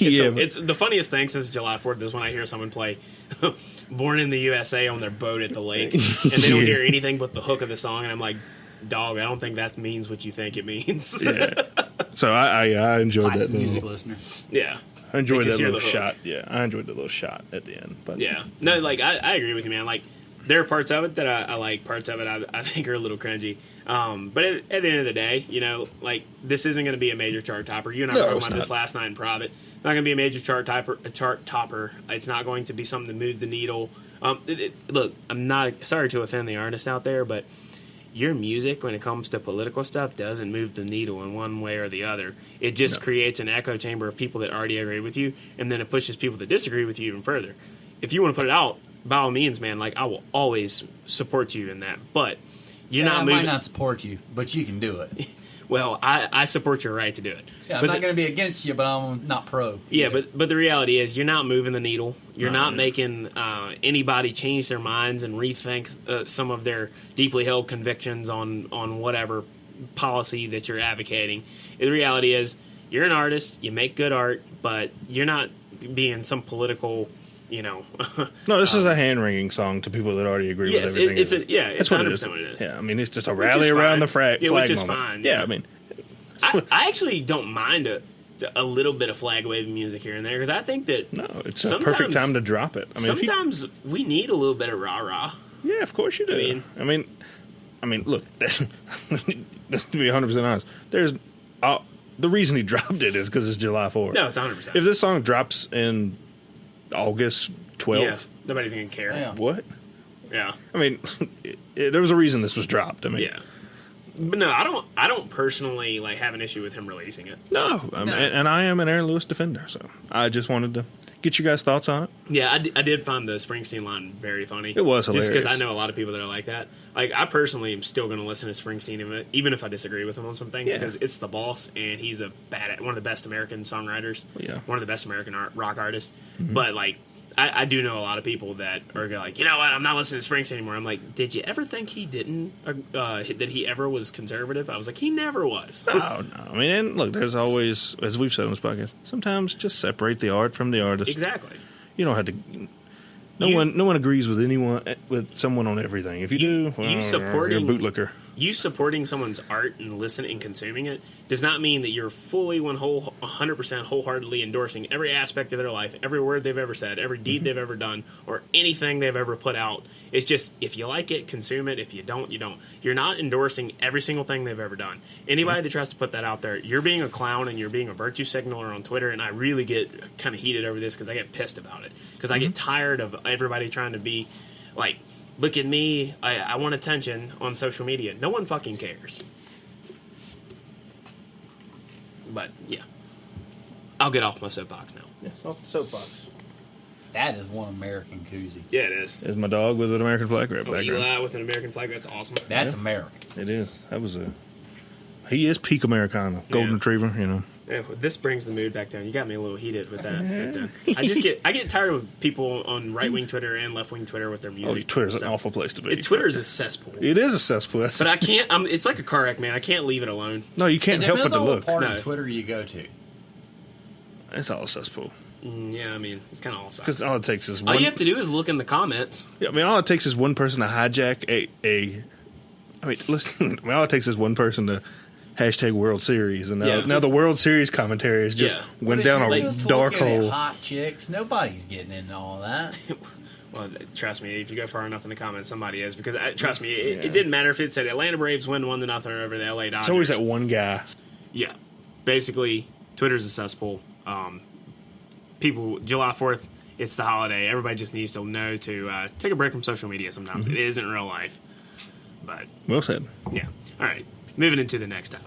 It's the funniest thing since July 4th is when I hear someone play Born in the USA on their boat at the lake, and they don't hear anything but the hook of the song, and I'm like, dog, I don't think that means what you think it means. Yeah. So I enjoyed Classic that music listener. Yeah. I enjoyed that little shot. Yeah, I enjoyed the little shot at the end. But yeah, no, I agree with you, man. There are parts of it that I like. Parts of it I think are a little cringy. But at the end of the day, this isn't going to be a major chart topper. You and I were talking about this last night in private. Not going to be a major chart topper. It's not going to be something to move the needle. Look, I'm not sorry to offend the artists out there, but your music, when it comes to political stuff, doesn't move the needle in one way or the other. It just creates an echo chamber of people that already agree with you, and then it pushes people that disagree with you even further. If you want to put it out, by all means, man, I will always support you in that. But you're not moving. I might not support you, but you can do it. Well, I support your right to do it. Yeah, I'm not going to be against you, but I'm not pro. Yeah, but the reality is you're not moving the needle. You're not making anybody change their minds and rethink some of their deeply held convictions on whatever policy that you're advocating. The reality is you're an artist. You make good art, but you're not being some political... No, this is a hand-wringing song to people that already agree with everything. It's 100% what it is. Yeah, I mean, it's just a rally around the flag which is moment. fine. Yeah, I mean... I actually don't mind a little bit of flag waving music here and there, because I think that No, it's a perfect time to drop it. I mean, sometimes we need a little bit of rah-rah. yeah, of course you do. I mean, look, just to be 100% honest, there's the reason he dropped it is because it's July 4th. No, it's 100%. If this song drops in August 12th, Yeah, nobody's going to care. Yeah. what? Yeah. I mean, there was a reason this was dropped. I mean, Yeah. But no, I don't personally like have an issue with him releasing it. no, and I am an Aaron Lewis defender, so I just wanted to get you guys' thoughts on it. Yeah, I did find the Springsteen line very funny. It was hilarious. Just because I know a lot of people that are like that. Like, I personally am still going to listen to Springsteen, even if I disagree with him on some things, Yeah. because it's the boss, and he's one of the best American songwriters, Yeah. one of the best American rock artists. But, like, I do know a lot of people that are like, you know what, I'm not listening to Springsteen anymore. I'm like, did you ever think he didn't, that he ever was conservative? I was like, he never was. Oh, no. I mean, and look, there's always, as we've said on this podcast, sometimes just separate the art from the artist. Exactly. You don't have to. No one agrees with someone on everything. If you do, well, you're a bootlicker. You supporting someone's art and listening and consuming it does not mean that you're fully 100% wholeheartedly endorsing every aspect of their life, every word they've ever said, every deed they've ever done, or anything they've ever put out. It's just, if you like it, consume it. If you don't, you don't. You're not endorsing every single thing they've ever done. Anybody that tries to put that out there, you're being a clown and you're being a virtue signaler on Twitter, and I really get kind of heated over this because I get pissed about it. Because I get tired of everybody trying to be like, look at me, I want attention on social media. No one fucking cares. But, yeah. I'll get off my soapbox now. Yes, off the soapbox. That is one American koozie. Yeah, it is. There's my dog with an American flag right background. Eli with an American flag, that's awesome. That's Yeah. American. It is. He is peak Americana. Golden Yeah. retriever, you know. Yeah, well, this brings the mood back down. You got me a little heated with that. I get tired of people on right wing Twitter and left wing Twitter with their music. Oh, Twitter's an stuff. awful place to be. Twitter is a cesspool. It is a cesspool. But I can't. It's like a car wreck, man. I can't leave it alone. No, you can't It help but depends to on what look. part No. of Twitter you go to. It's all a cesspool. Yeah, I mean, it's kind of all sides. Because all it takes is All one. you have to do is look in the comments. Yeah, I mean, all it takes is one person to hijack I mean, listen. I mean, all it takes is one person to hashtag World Series, and now the World Series commentary is just went But if down you're a just dark looking at hole. hot chicks, nobody's getting into all that. Well, trust me, if you go far enough in the comments, somebody is. Because, trust me, it didn't matter if it said Atlanta Braves win 1-0 over the LA Dodgers. It's always that one guy. Yeah. Basically, Twitter's a cesspool. People, July 4th, it's the holiday. Everybody just needs to know to take a break from social media sometimes. It isn't real life. But, Well said. yeah. All right. Moving into the next topic.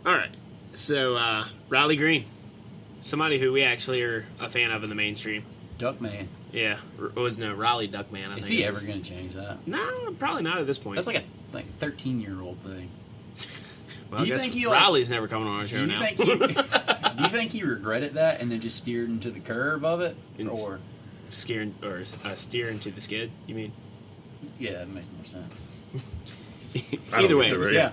All right. So, Riley Green. Somebody who we actually are a fan of in the mainstream. Duckman. Yeah. Riley Duckman, I Is think. he it ever going to change that? No, probably not at this point. That's like a 13-year-old thing. well, do you I guess think he, Riley's never coming on our show Do you now. think do you think he regretted that and then just steered into the curve of it? Or steer into the skid, you mean? yeah, that makes more sense. I Either don't way. get the rate.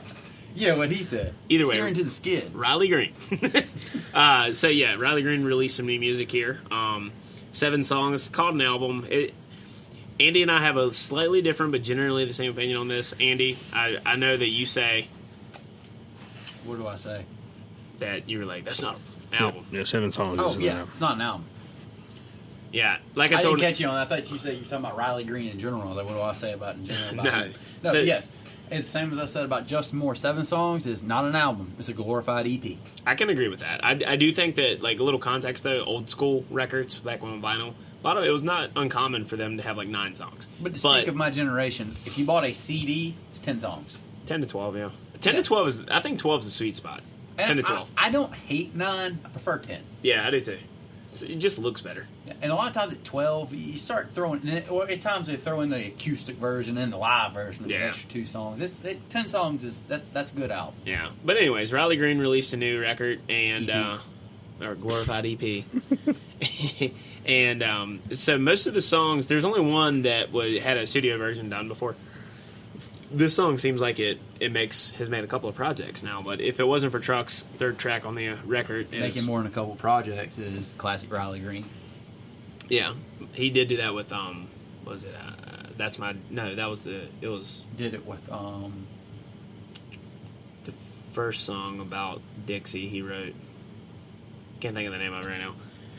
Yeah, what he said. Either way. Steer into the skid. Riley Green. So yeah, Riley Green released some new music here. 7 songs, called an album. Andy and I have a slightly different but generally the same opinion on this. Andy, I know that you say What do I say? that you were like, that's not an album. Yeah, 7 songs. Oh, isn't yeah, it? it's not an album. Yeah, like I I told didn't catch you on that. I thought you said you were talking about Riley Green in general. Like, what do I say about in general? About No. him? No, So- yes. It's the same as I said about Justin Moore. 7 songs is not an album. It's a glorified E EP. I can agree with that. I do think that, like, a little context though, old school records back when on vinyl, a lot of it was not uncommon for them to have like 9 songs. But to speak of my generation, if you bought a CD, it's 10 songs. 10 to 12, yeah. 10 to 12 is, I think 12 is the sweet spot. 10 And to 12. I don't hate 9. I prefer 10. Yeah, I do too. It just looks better. And a lot of times at 12, you start throwing, or at times they throw in the acoustic version and the live version of the Yeah. extra 2 songs. 10 songs that's a good album. Yeah. But anyways, Riley Green released a new record and or glorified EP. And so most of the songs, there's only one that had a studio version done before. This song seems like it has made a couple of projects now, but if it wasn't for Truck's third track on the record, Making more than a couple projects is classic Riley Green. yeah, he did do that with was it that's my no that was it was Did it with the first song about Dixie he wrote. Can't think of the name of it right now.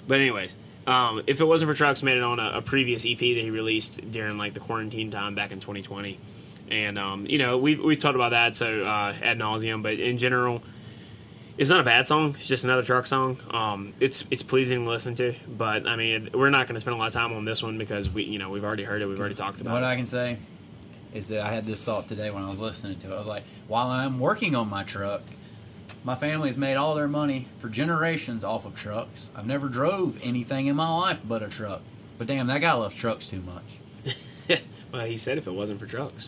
But anyways, If It Wasn't for Trucks made it on a previous EP that he released during like the quarantine time back in 2020. And we've talked about that ad nauseum, but in general, it's not a bad song. It's just another truck song. It's pleasing to listen to, but I mean, we're not going to spend a lot of time on this one because we've already heard it. We've already talked about What it. I can say is that I had this thought today when I was listening to it. I was like, while I'm working on my truck, my family's made all their money for generations off of trucks. I've never drove anything in my life but a truck. But damn, that guy loves trucks too much. Well, he said if it wasn't for trucks.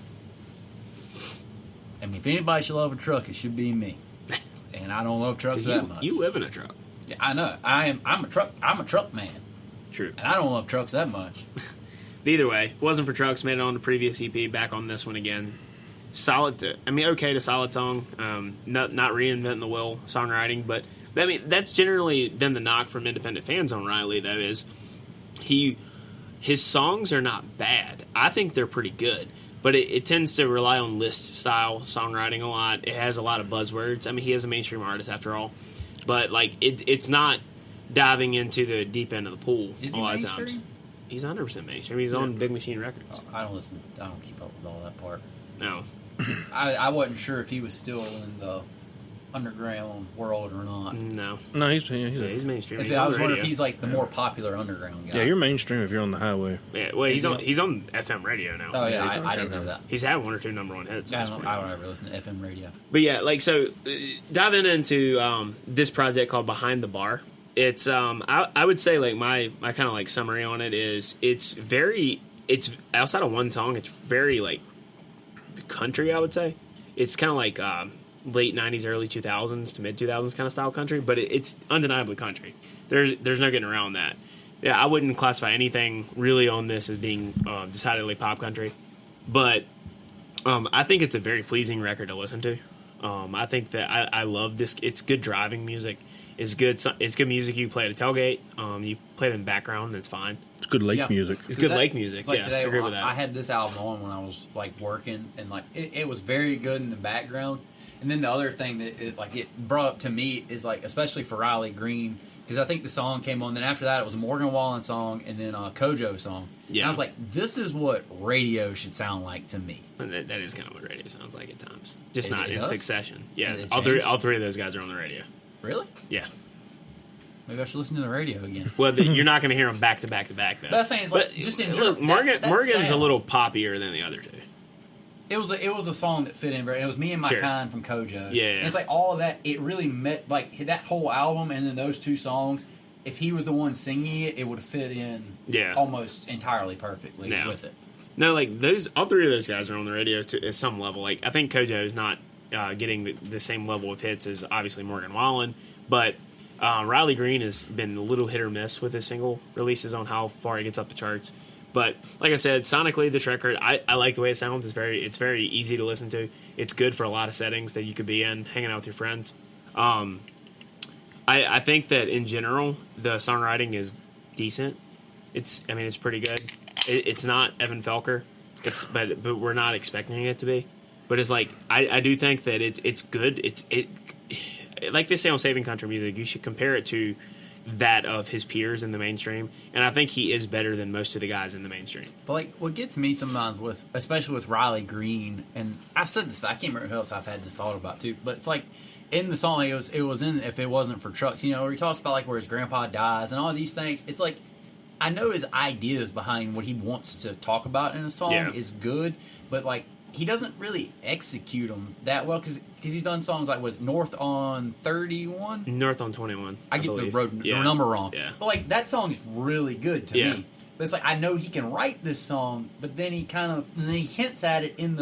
I mean, if anybody should love a truck, it should be me. And I don't love trucks that much. You live in a truck. Yeah, I know. I'm a truck man. True. And I don't love trucks that much. But either way, If It Wasn't for Trucks made it on the previous EP, back on this one again. Okay to solid song. Not reinventing the wheel songwriting, but I mean that's generally been the knock from independent fans on Riley. Though is his songs are not bad. I think they're pretty good, but it tends to rely on list style songwriting a lot. It has a lot of buzzwords. I mean, he is a mainstream artist after all, but like it's not diving into the deep end of the pool. Is a he lot of mainstream? times. He's 100% mainstream. He's on Big Machine Records. Oh, I don't keep up with all that part. No. I wasn't sure if he was still in the underground world or not. No. No, he's mainstream. If He's I on was the wondering radio. if he's like the more popular underground guy. yeah, you're mainstream if you're on the highway. Yeah, well, he's he on on- he's on FM radio now. Oh yeah, he's on I didn't camera. know that. He's had one or two number one hits. at I this don't, point. I don't ever listen to FM radio. But yeah, like so, diving into this project called Behind the Bar. It's I would say like my kind of like summary on it is it's outside of one song, it's very like country. I would say it's kind of like late '90s, early 2000s to mid 2000s kind of style country, but it's undeniably country. There's no getting around that. Yeah, I wouldn't classify anything really on this as being decidedly pop country, but I think it's a very pleasing record to listen to. I think that I love this. It's good driving music. It's good music you play at a tailgate. You play it in the background, and it's fine. It's good lake Yeah. music. It's good lake music. It's like yeah, today, I agree when with that. I had this album on when I was like working, and like it was very good in the background. And then the other thing that it brought up to me is like, especially for Riley Green, because I think the song came on. Then after that, it was a Morgan Wallen song, and then a Kojo song. Yeah. And I was like, this is what radio should sound like to me. And that is kind of what radio sounds like at times. Just It- not it in does? succession. Yeah, It all changed? three of those guys are on the radio. Really? Yeah. Maybe I should listen to the radio again. Well, you're not going to hear them back to back to back though. But I'm saying it's like, But, just in look, general, that Morgan's a sound. little poppier than the other two. It was a song that fit in very. It was Me and My Sure. Kind from Kojo. Yeah. And it's like all of that. It really met like that whole album, and then those two songs. If he was the one singing it, it would fit in. Yeah. Almost entirely perfectly Yeah. with it. No, like all three of those guys are on the radio at some level. Like I think Kojo is not getting the same level of hits as obviously Morgan Wallen, but Riley Green has been a little hit or miss with his single releases on how far he gets up the charts. But like I said, sonically, this record I like the way it sounds. It's very easy to listen to. It's good for a lot of settings that you could be in, hanging out with your friends. I think that in general the songwriting is decent. It's pretty good. It's not Evan Felker. But we're not expecting it to be. But it's like I do think that it's good. It like they say on Saving Country Music, you should compare it to that of his peers in the mainstream, and I think he is better than most of the guys in the mainstream. But like, what gets me sometimes with, especially with Riley Green, and I've said this, I can't remember who else I've had this thought about too. But it's like in the song, it was in If It Wasn't for Trucks, where he talks about like where his grandpa dies and all these things. It's like I know his ideas behind what he wants to talk about in a song Yeah. is good, but like he doesn't really execute them that well because he's done songs like was North on 31. North on 21. I get the believe. road Yeah. the number wrong. Yeah. But like that song is really good to Yeah. me. But it's like I know he can write this song, but then he hints at it in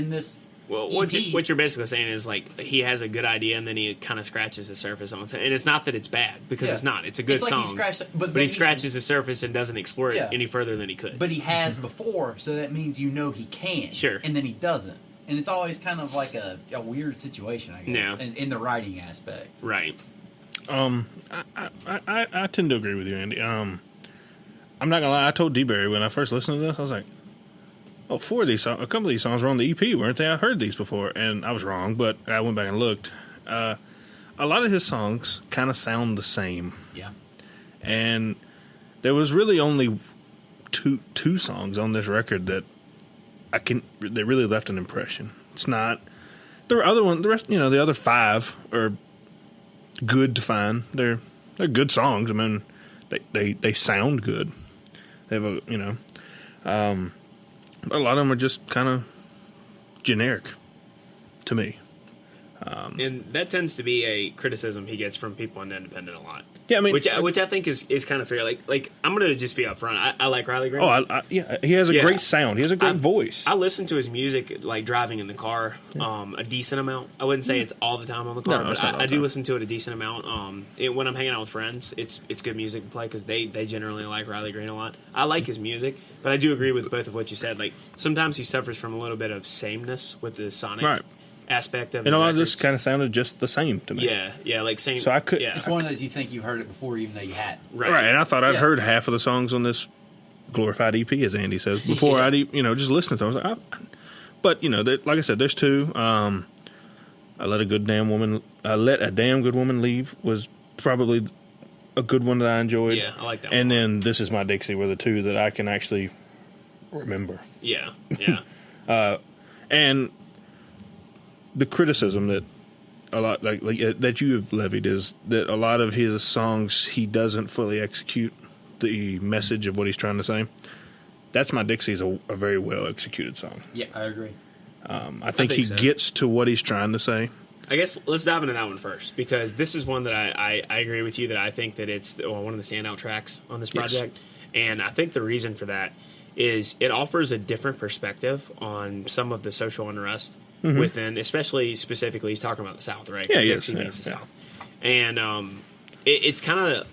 this Well, EP. what you're basically saying is like he has a good idea and then he kind of scratches the surface on it. And it's not that it's bad because Yeah. it's not. It's a good It's like song. he scratched, but but he scratches the surface and doesn't explore it Yeah. any further than he could. But he has before, so that means he can. Sure. And then he doesn't. And it's always kind of like a weird situation, I guess, Yeah. in the writing aspect. right. I tend to agree with you, Andy. I'm not gonna lie. I told D-Berry when I first listened to this, I was like, "Oh, a couple of these songs were on the EP, weren't they? I've heard these before," and I was wrong, but I went back and looked. a lot of his songs kind of sound the same, Yeah. and there was really only two songs on this record that they really left an impression. It's not the other one. The rest, the other 5 are good to find. They're good songs. I mean, they sound good. They have a lot of them are just kind of generic to me. And that tends to be a criticism he gets from people in independent a lot. Yeah, I mean, which I think is kind of fair. Like I'm gonna just be upfront. I like Riley Green. Yeah, he has a great sound. He has a great voice. I listen to his music like driving in the car a decent amount. I wouldn't say it's all the time on the car, but I do listen to it a decent amount. When I'm hanging out with friends, it's good music to play because they generally like Riley Green a lot. I like his music, but I do agree with both of what you said. Like sometimes he suffers from a little bit of sameness with the sonic aspect of and a lot of this kind of sounded just the same to me. Yeah, like same. So I could. It's one of those you think you've heard it before, even though you hadn't. Right. And I thought I'd heard half of the songs on this glorified EP, as Andy says, before I'd just listened to them. I was like, but like I said, there's 2. I let a damn good woman leave was probably a good one that I enjoyed. Yeah, I like that. And then This Is My Dixie were the 2 that I can actually remember. Yeah. And the criticism that a lot like that you have levied is that a lot of his songs he doesn't fully execute the message of what he's trying to say. That's My Dixie is a very well executed song. Yeah, I agree. I think he gets to what he's trying to say. I guess let's dive into that one first because this is one that I agree with you that I think that it's one of the standout tracks on this project, and I think the reason for that is it offers a different perspective on some of the social unrest within, especially specifically, he's talking about the South, right? Yeah, Dixie means the South. And it's kind of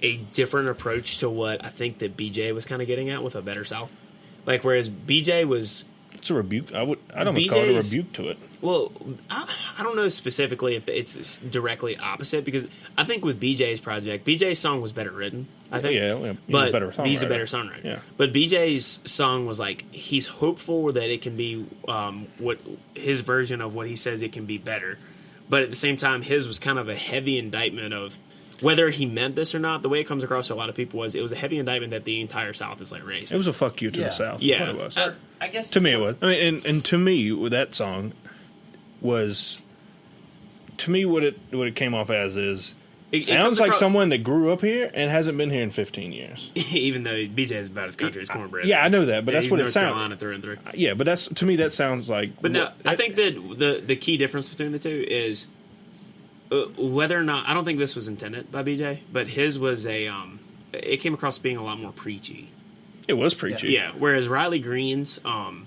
a different approach to what I think that BJ was kind of getting at with A Better South. Like, whereas BJ was... It's a rebuke. I'd almost call it a rebuke to it. Well, I don't know specifically if it's directly opposite because I think with BJ's project, BJ's song was better written. I think, he's a better songwriter. He's a better songwriter. Yeah. But BJ's song was like he's hopeful that it can be what his version of what he says it can be better, but at the same time, his was kind of a heavy indictment of whether he meant this or not. The way it comes across to a lot of people was it was a heavy indictment that the entire South is like racist. It was a fuck you to the South. Yeah, that's what it was. I guess to me it was. I mean, and to me, with that song was, to me, what it came off as is it sounds like someone that grew up here and hasn't been here in 15 years. Even though BJ is about as country as cornbread. Yeah, I know that, but that's what it sounds. Carolina through and through. Yeah, but to me that sounds like. But no, I think that the key difference between the two is whether or not I don't think this was intended by BJ, but his was it came across being a lot more preachy. It was preachy. Yeah. Whereas Riley Green's from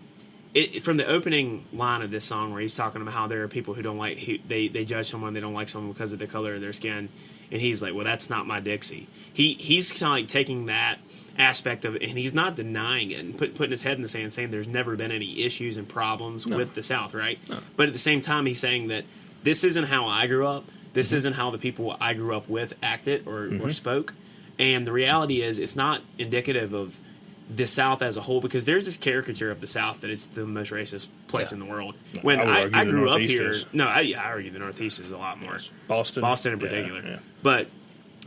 the opening line of this song where he's talking about how there are people who don't like they judge someone, they don't like someone because of the color of their skin, and he's like, well, that's not my Dixie. He's kind of like taking that aspect of it, and he's not denying it and putting his head in the sand, saying there's never been any issues and problems with the South, right? No. But at the same time, he's saying that this isn't how I grew up. This isn't how the people I grew up with acted or spoke. And the reality is, it's not indicative of the South as a whole, because there's this caricature of the South that it's the most racist place in the world. When I grew up here, I argue the Northeast is a lot more. Boston in particular. Yeah. But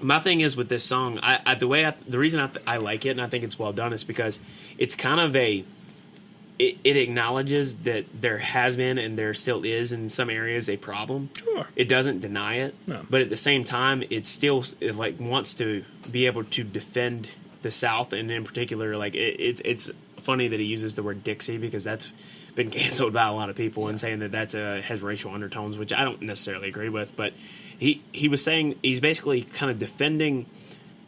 my thing is with this song, the reason I like it and I think it's well done is because it's kind of it acknowledges that there has been and there still is in some areas a problem. Sure. It doesn't deny it, but at the same time, it still wants to be able to defend the South, and in particular, it's funny that he uses the word Dixie because that's been canceled by a lot of people and saying that has racial undertones, which I don't necessarily agree with. But he was saying he's basically kind of defending,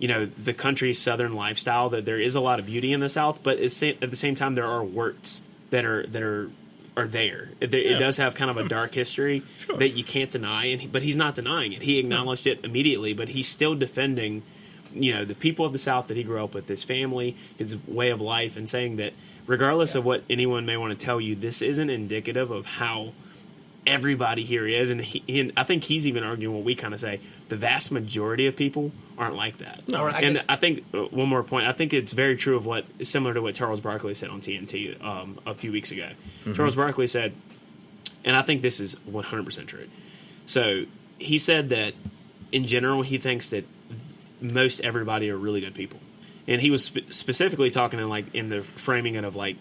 the country's Southern lifestyle, that there is a lot of beauty in the South, but at the same time there are warts that are there. It does have kind of a dark history that you can't deny, but he's not denying it. He acknowledged it immediately, but he's still defending, the people of the South that he grew up with, his family, his way of life, and saying that regardless of what anyone may want to tell you, this isn't indicative of how everybody here is. And I think he's even arguing what we kind of say, the vast majority of people aren't like that. No, I think one more point, I think it's very true of similar to what Charles Barkley said on TNT a few weeks ago. Mm-hmm. Charles Barkley said, and I think this is 100% true. So he said that in general he thinks that most everybody are really good people, and he was specifically talking in the framing it of like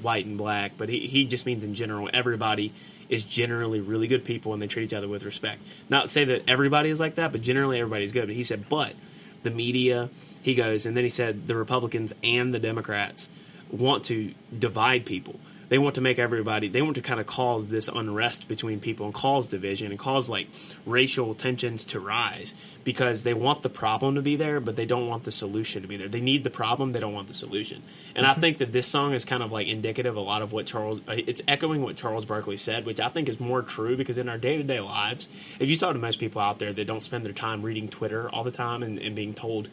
white and black, but he just means in general everybody is generally really good people and they treat each other with respect. Not to say that everybody is like that, but generally everybody's good. But he said, but the media, he goes, and then he said the Republicans and the Democrats want to divide people. They want to make everybody, they want to kind of cause this unrest between people and cause division and cause like racial tensions to rise because they want the problem to be there, but they don't want the solution to be there. They need the problem, they don't want the solution. And I think that this song is kind of like indicative of a lot of what it's echoing what Charles Barkley said, which I think is more true because in our day-to-day lives, if you talk to most people out there that don't spend their time reading Twitter all the time and being told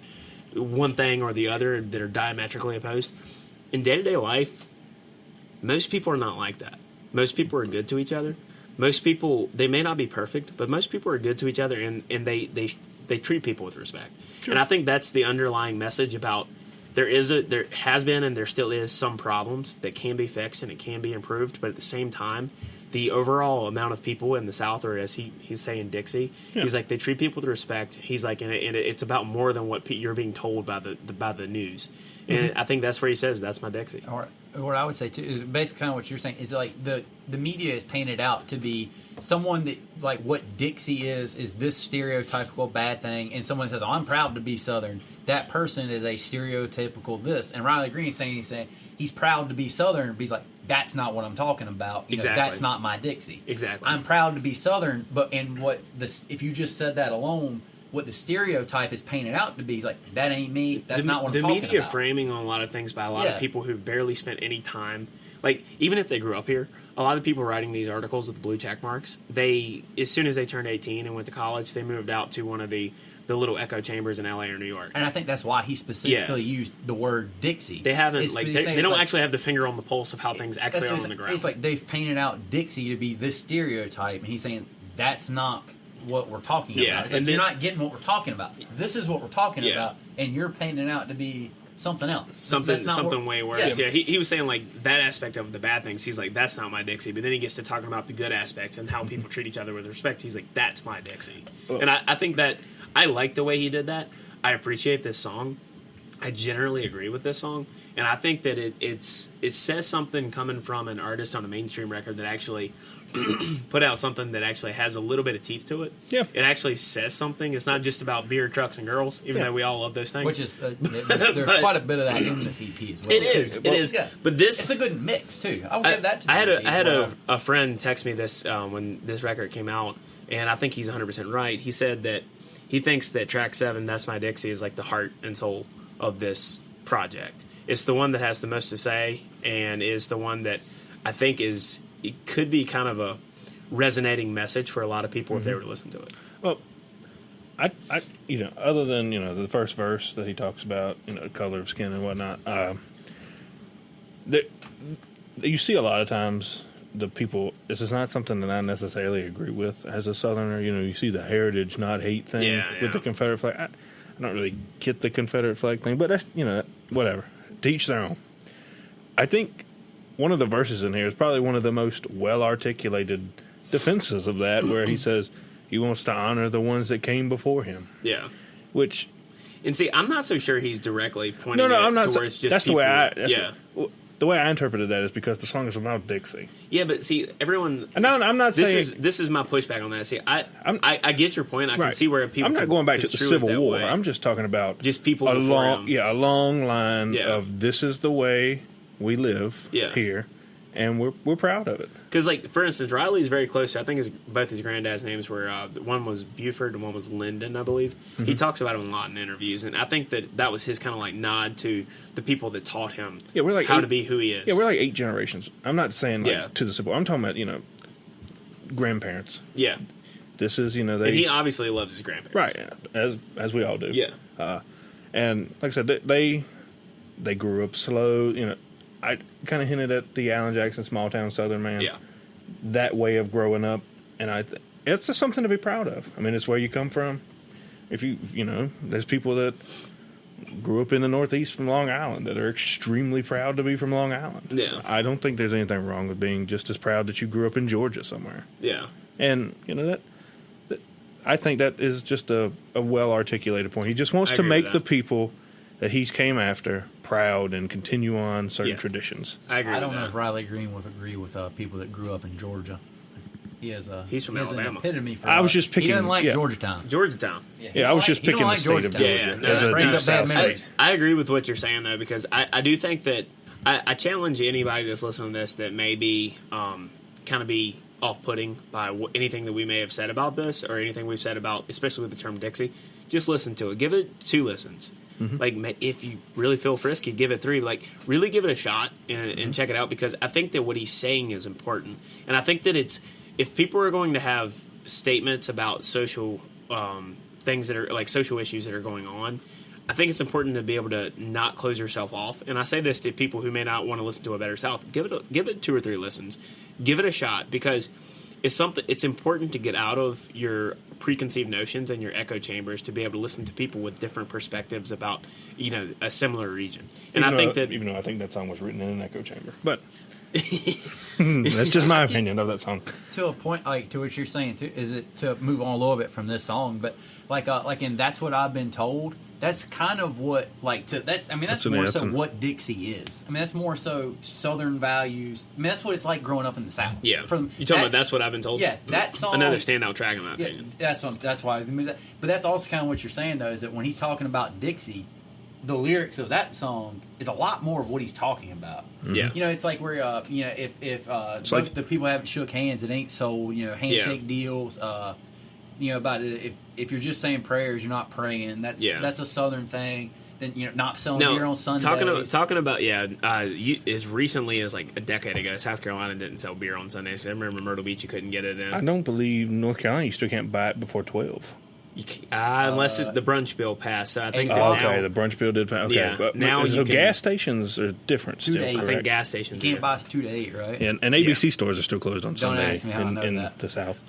one thing or the other that are diametrically opposed, in day-to-day life, most people are not like that. Most people are good to each other. Most people, they may not be perfect, but most people are good to each other, and they treat people with respect. Sure. And I think that's the underlying message about there has been and there still is some problems that can be fixed and it can be improved, but at the same time, the overall amount of people in the South, or as he's saying Dixie, he's like they treat people with respect. He's like, and it's about more than what you're being told by the news. And I think that's where he says, that's my Dixie. Or what I would say, too, is basically kind of what you're saying, is like the media is painted out to be someone that, like, what Dixie is this stereotypical bad thing, and someone says, oh, I'm proud to be Southern. That person is a stereotypical this. And Riley Green is saying he's proud to be Southern, but he's like, that's not what I'm talking about. Exactly. That's not my Dixie. Exactly. I'm proud to be Southern, but if you just said that alone, what the stereotype is painted out to be is like, that ain't me. That's not what I'm talking about. The media framing on a lot of things by a lot of people who've barely spent any time, like even if they grew up here, a lot of people writing these articles with blue check marks, as soon as they turned 18 and went to college, they moved out to one of the little echo chambers in LA or New York. And I think that's why he specifically used the word Dixie. They haven't, they don't actually have the finger on the pulse of how things actually are on the ground. It's like they've painted out Dixie to be this stereotype, and he's saying that's not what we're talking about. It's like, you're not getting what we're talking about. This is what we're talking about, and you're painting it out to be something else. Something way worse. Yeah, he was saying like that aspect of the bad things. He's like, that's not my Dixie. But then he gets to talking about the good aspects and how people treat each other with respect. He's like, that's my Dixie. And I think that I like the way he did that. I appreciate this song. I generally agree with this song, and I think that it says something coming from an artist on a mainstream record that actually put out something that actually has a little bit of teeth to it. Yeah, it actually says something. It's not just about beer, trucks, and girls, even though we all love those things. Which is there's quite a bit of that in this EP as well. It is. Yeah. But it's a good mix too. I would give that to I had a friend text me this when this record came out, and I think he's 100% right. He said that he thinks that track 7, That's My Dixie, is like the heart and soul of this project. It's the one that has the most to say, and is the one that I think it could be kind of a resonating message for a lot of people if they were to listen to it. Well, I other than the first verse that he talks about, color of skin and whatnot, you see a lot of times the people. This is not something that I necessarily agree with as a Southerner. You see the heritage, not hate thing with the Confederate flag. I don't really get the Confederate flag thing, but that's whatever. To each their own. I think one of the verses in here is probably one of the most well-articulated defenses of that, where he says he wants to honor the ones that came before him. Yeah. Which... And see, I'm not so sure he's directly pointing I'm not towards just that's people. The way I interpreted that is because the song is about Dixie. Yeah, but see, everyone... And I'm not saying... This is my pushback on that. See, I get your point. I can see where people... I'm not going back to the Civil War. I'm just talking about... Just people before him. Yeah, a long line of this is the way we live here, and we're proud of it. Because, like, for instance, Riley's very close to... I think both his granddad's names were... one was Buford and one was Lyndon, I believe. Mm-hmm. He talks about him a lot in interviews, and I think that was his kind of, like, nod to the people that taught him how to be who he is. Yeah, we're like 8 generations. I'm not saying, to the Civil War. I'm talking about, grandparents. Yeah. This is, they... And he obviously loves his grandparents. Right, as we all do. Yeah. And, like I said, they grew up slow, I kind of hinted at the Alan Jackson Small Town Southern Man. Yeah. That way of growing up, and it's just something to be proud of. I mean, it's where you come from. If there's people that grew up in the Northeast from Long Island that are extremely proud to be from Long Island. Yeah. I don't think there's anything wrong with being just as proud that you grew up in Georgia somewhere. Yeah. And, that I think that is just a well articulated point. He just wants I to agree make with the that. people that he's came after proud and continue on certain Yeah. traditions. I agree. I don't with know that. if Riley Green would agree with people that grew up in Georgia. He has a He's from he has an Alabama. epitome for I was just He picking- doesn't like yeah. Georgetown. Georgetown. Yeah, I was just he don't picking the like state of Georgetown. Georgia Yeah, no, as that a brings deep up bad South memories. state. I agree with what you're saying though, because I do think that I challenge anybody that's listening to this that may be kind of be off-putting by anything that we may have said about this or anything we've said about, especially with the term Dixie. Just listen to it. Give it 2 listens. Like, if you really feel frisky, give it 3. Like, really give it a shot and check it out, because I think that what he's saying is important. And I think that if people are going to have statements about social things that are like social issues that are going on, I think it's important to be able to not close yourself off. And I say this to people who may not want to listen to A Better South. Give it 2 or 3 listens. Give it a shot, because it's important to get out of your preconceived notions and your echo chambers to be able to listen to people with different perspectives about, a similar region. And I think that even though I think that song was written in an echo chamber, but that's just my opinion of that song. To a point, like to what you're saying too, is it to move on a little bit from this song, but like and That's What I've Been Told. That's kind of what that's more so what Dixie is. I mean, that's more so Southern values. I mean, that's what it's like growing up in the South. yeah, you talking about That's What I've Been Told? Yeah, that song. Another standout track in my Yeah, opinion. that's why I was gonna move that. But that's also kind of what you're saying though, is that when he's talking about Dixie, the lyrics of that song is a lot more of what he's talking about. Yeah. It's like where if both like- the people haven't shook hands, it ain't sold. Handshake deals. About if you're just saying prayers, you're not praying. That's a Southern thing. Then not selling beer on Sundays. Talking about as recently as like a decade ago, South Carolina didn't sell beer on Sundays. I remember Myrtle Beach, you couldn't get it in. I don't believe North Carolina, you still can't buy it before 12. Unless the brunch bill passed. So I think that Oh, now, okay, the brunch bill did pass. Okay, Yeah, but now so you can- gas stations are different 2 still, to 8. I think correct? gas You stations. can't are buy 2 to 8, right? And ABC stores are still closed on Sunday ask me how I know in that. the South.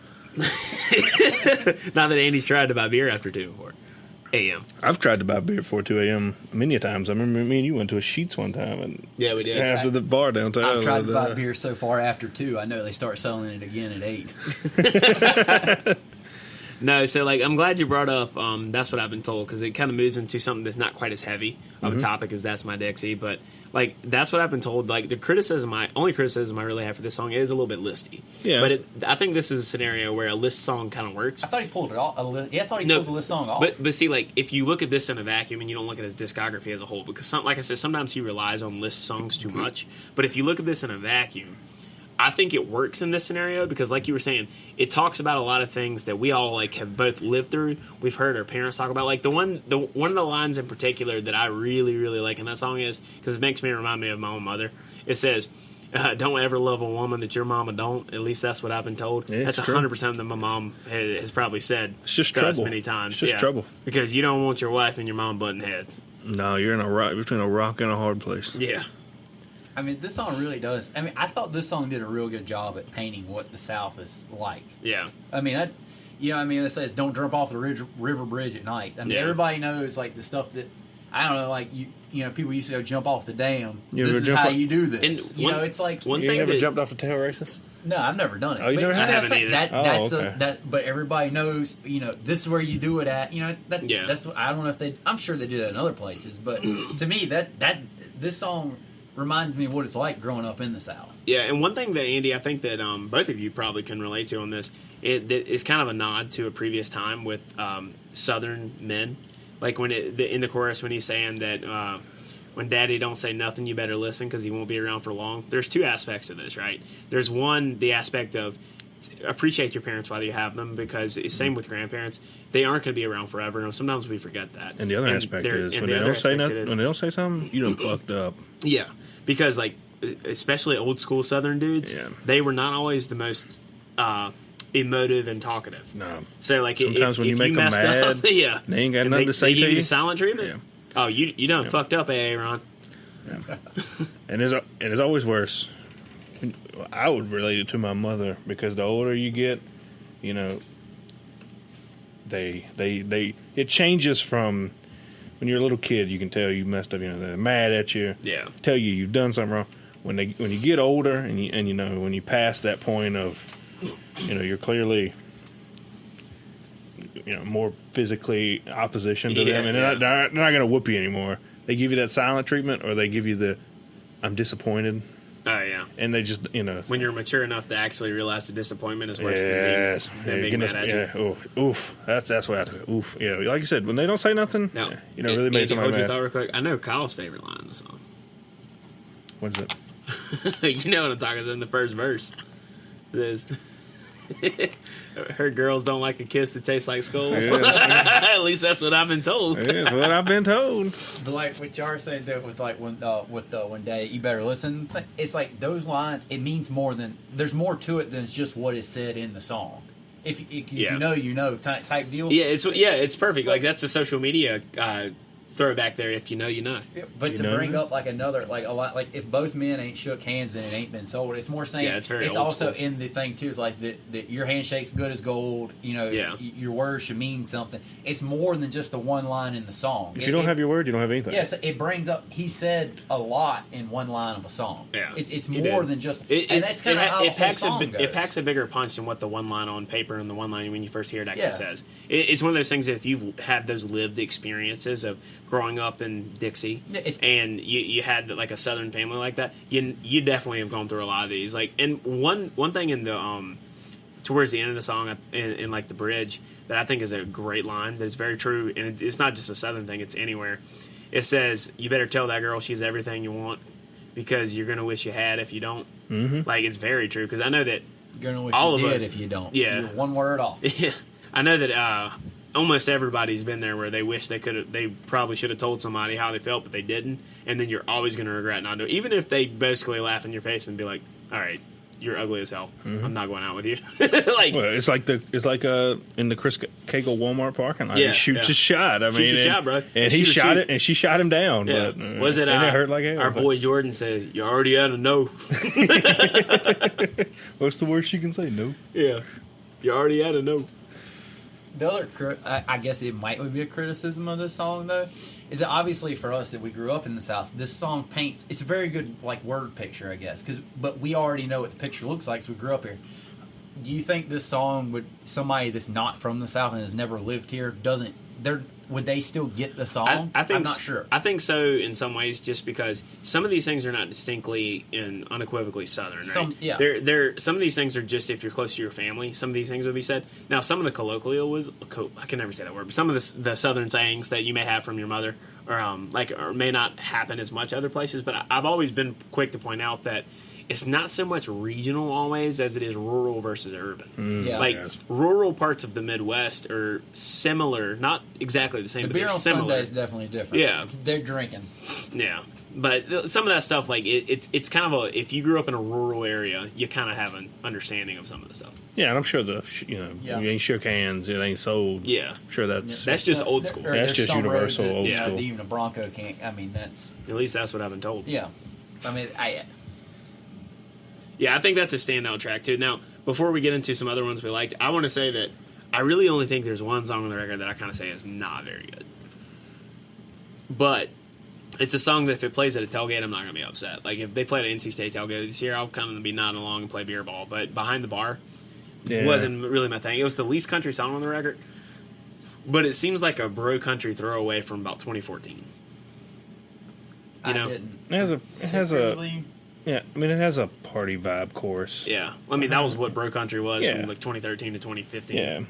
Not that Andy's tried to buy beer after 2 a.m. I've tried to buy beer before 2 a.m. many a times. I remember me and you went to a Sheets one time and Yeah, we did. after the bar downtown. I've tried to buy uh, beer so far after 2. I know they start selling it again at 8. No, so like I'm glad you brought up That's What I've Been Told, because it kind of moves into something that's not quite as heavy of a topic as That's My Dixie, but like That's What I've Been Told. Like the only criticism I really have for this song is a little bit listy. Yeah. But I think this is a scenario where a list song kind of works. I thought he pulled it off. I thought he No, pulled the list song off. But see, like if you look at this in a vacuum and you don't look at his discography as a whole, because like I said, sometimes he relies on list songs too much. But if you look at this in a vacuum, I think it works in this scenario because, like you were saying, it talks about a lot of things that we all like have both lived through. We've heard our parents talk about. Like one of the lines in particular that I really, really like in that song is because it makes me remind me of my own mother. It says, "Don't ever love a woman that your mama don't." At least that's what I've been told. Yeah, that's it's true. 100% that my mom has probably said. It's just to us trouble. many times. It's just trouble. because you don't want your wife and your mom butting heads. No, you're in between a rock and a hard place. Yeah. I mean, this song really does. I mean, I thought this song did a real good job at painting what the South is like. Yeah. I mean, it says don't jump off the river bridge at night. I mean, Yeah. everybody knows like the stuff that I don't know, like people used to go jump off the dam. You This ever is jump how off- you do this. And one- It's like one You thing ever that, jumped off a tail races? no, I've never done it. Oh, you But never see, have? I'm haven't saying either. that's okay. but everybody knows. This is where you do it at. Yeah. That's I don't know if they. I'm sure they do that in other places, but to me that this song reminds me of what it's like growing up in the South. Yeah, and one thing that Andy, I think that both of you probably can relate to on this, that is kind of a nod to a previous time with Southern men, like when in the chorus when he's saying that when Daddy don't say nothing, you better listen because he won't be around for long. There's 2 aspects to this, right? There's one, the aspect of appreciate your parents while you have them, because it's same with grandparents. They aren't going to be around forever, and sometimes we forget that. And the other aspect is and when the they other don't say aspect nothing, is- when they don't say something, you done fucked up. yeah, because like especially old school Southern dudes, Yeah. they were not always the most emotive and talkative. No. So like Sometimes if, when you if make 'em messed up, mad, yeah, they ain't got and nothing to say they to give you. the silent treatment. Yeah. Oh, you done fucked up, Aaron. And it's always worse. I would relate it to my mother because the older you get, it changes from when you're a little kid. You can tell you messed up. They're mad at you. Yeah. Tell you you've done something wrong. When you get older and when you pass that point of, you're clearly more physically opposition to Yeah, them, and yeah. they're not going to whoop you anymore. They give you that silent treatment, or they give you the "I'm disappointed," Oh yeah. and they just When you're mature enough to actually realize the disappointment is worse yes, than being mad at you. yeah, oof. That's what I took. Oof, yeah. Like you said, when they don't say nothing, Now, really makes Andy, hold somebody your mad. thought real quick. I know Kyle's favorite line in the song. What is it? You know what I'm talking about in the first verse. It says, her girls don't like a kiss that tastes like skull. Yeah. At least that's what I've been told. That's what I've been told. But like what y'all are saying there with like when day you better listen. It's like those lines. It means more than there's more to it than just what is said in the song. If Yeah. you know type deal. Yeah, it's perfect. Like that's a social media throwback there. If you know, you know. But You to know bring that? up like another like a lot like if both men ain't shook hands and it ain't been sold, it's more saying Yeah, it's very old also school. in the thing too is like that your handshake's good as gold. Yeah. Your words should mean something. It's more than just the one line in the song. If you don't have your word, you don't have anything. yes, it brings up. He said a lot in one line of a song. Yeah, it's he more did. than just. It, and that's kind of how the whole song goes. It packs a bigger punch than what the one line on paper and the one line when you first hear it actually Yeah. says. It's one of those things that if you've had those lived experiences of growing up in Dixie Yeah, it's- and you had like a Southern family like that, you definitely have gone through a lot of these. Like, and one thing in the towards the end of the song in like the bridge that I think is a great line that is very true, and it's not just a Southern thing; it's anywhere. It says, "You better tell that girl she's everything you want, because you're gonna wish you had if you don't." Mm-hmm. Like, it's very true because I know that You're gonna wish all you of did us- if you don't. yeah. You're one word off. I know that almost everybody's been there where they wish they probably should have told somebody how they felt, but they didn't, and then you're always going to regret not doing it. Even if they basically laugh in your face and be like, "All right, you're ugly as hell. I'm not going out with you." Like, Well, it's like in the Chris Cagle Walmart parking lot. Yeah, He shoots yeah. his shot. I mean, your shot, bro. And Shoot he or shot shoot. it, and she shot him down. yeah. But, Was it? And it hurt like hell. Our boy Jordan says, "You already had a no." What's the worst you can say? No. Yeah, you already had a no. The other, I guess it might be a criticism of this song, though, is that obviously for us that we grew up in the South, this song paints, it's a very good, like, word picture, I guess, but we already know what the picture looks like, so we grew up here. Do you think this song would, somebody that's not from the South and has never lived here, would they still get the song? I think I'm not sure. I think so in some ways, just because some of these things are not distinctly and unequivocally Southern, right? Yeah. They're some of these things are just if you're close to your family. Some of these things would be said. Now, some of the colloquial I can never say that word, but some of the Southern sayings that you may have from your mother, or may not happen as much other places. But I've always been quick to point out that it's not so much regional always as it is rural versus urban. Yeah. Like Yes. rural parts of the Midwest are similar, not exactly the same, The but beer they're on similar. Sunday is definitely different. Yeah. They're drinking. Yeah, but some of that stuff, like it's kind of if you grew up in a rural area, you kind of have an understanding of some of the stuff. Yeah, and I'm sure Yeah. you ain't shook hands, it ain't sold. Yeah, I'm sure that's That's just old school. That's just universal old Yeah, school. Even a Bronco can't. I mean, that's at least that's what I've been told. yeah. I mean, Yeah, I think that's a standout track too. Now, before we get into some other ones we liked, I want to say that I really only think there's one song on the record that I kind of say is not very good. But it's a song that if it plays at a tailgate, I'm not going to be upset. Like if they played an NC State tailgate this year, I'll kind of be nodding along and play beer ball. But Behind the Bar Yeah. wasn't really my thing. It was the least country song on the record, but it seems like a bro country throwaway from about 2014. I know, didn't. It has a particularly- yeah. I mean, it has a party vibe chorus. Yeah, I mean that was what bro country was Yeah. from like 2013 to 2015. Yeah.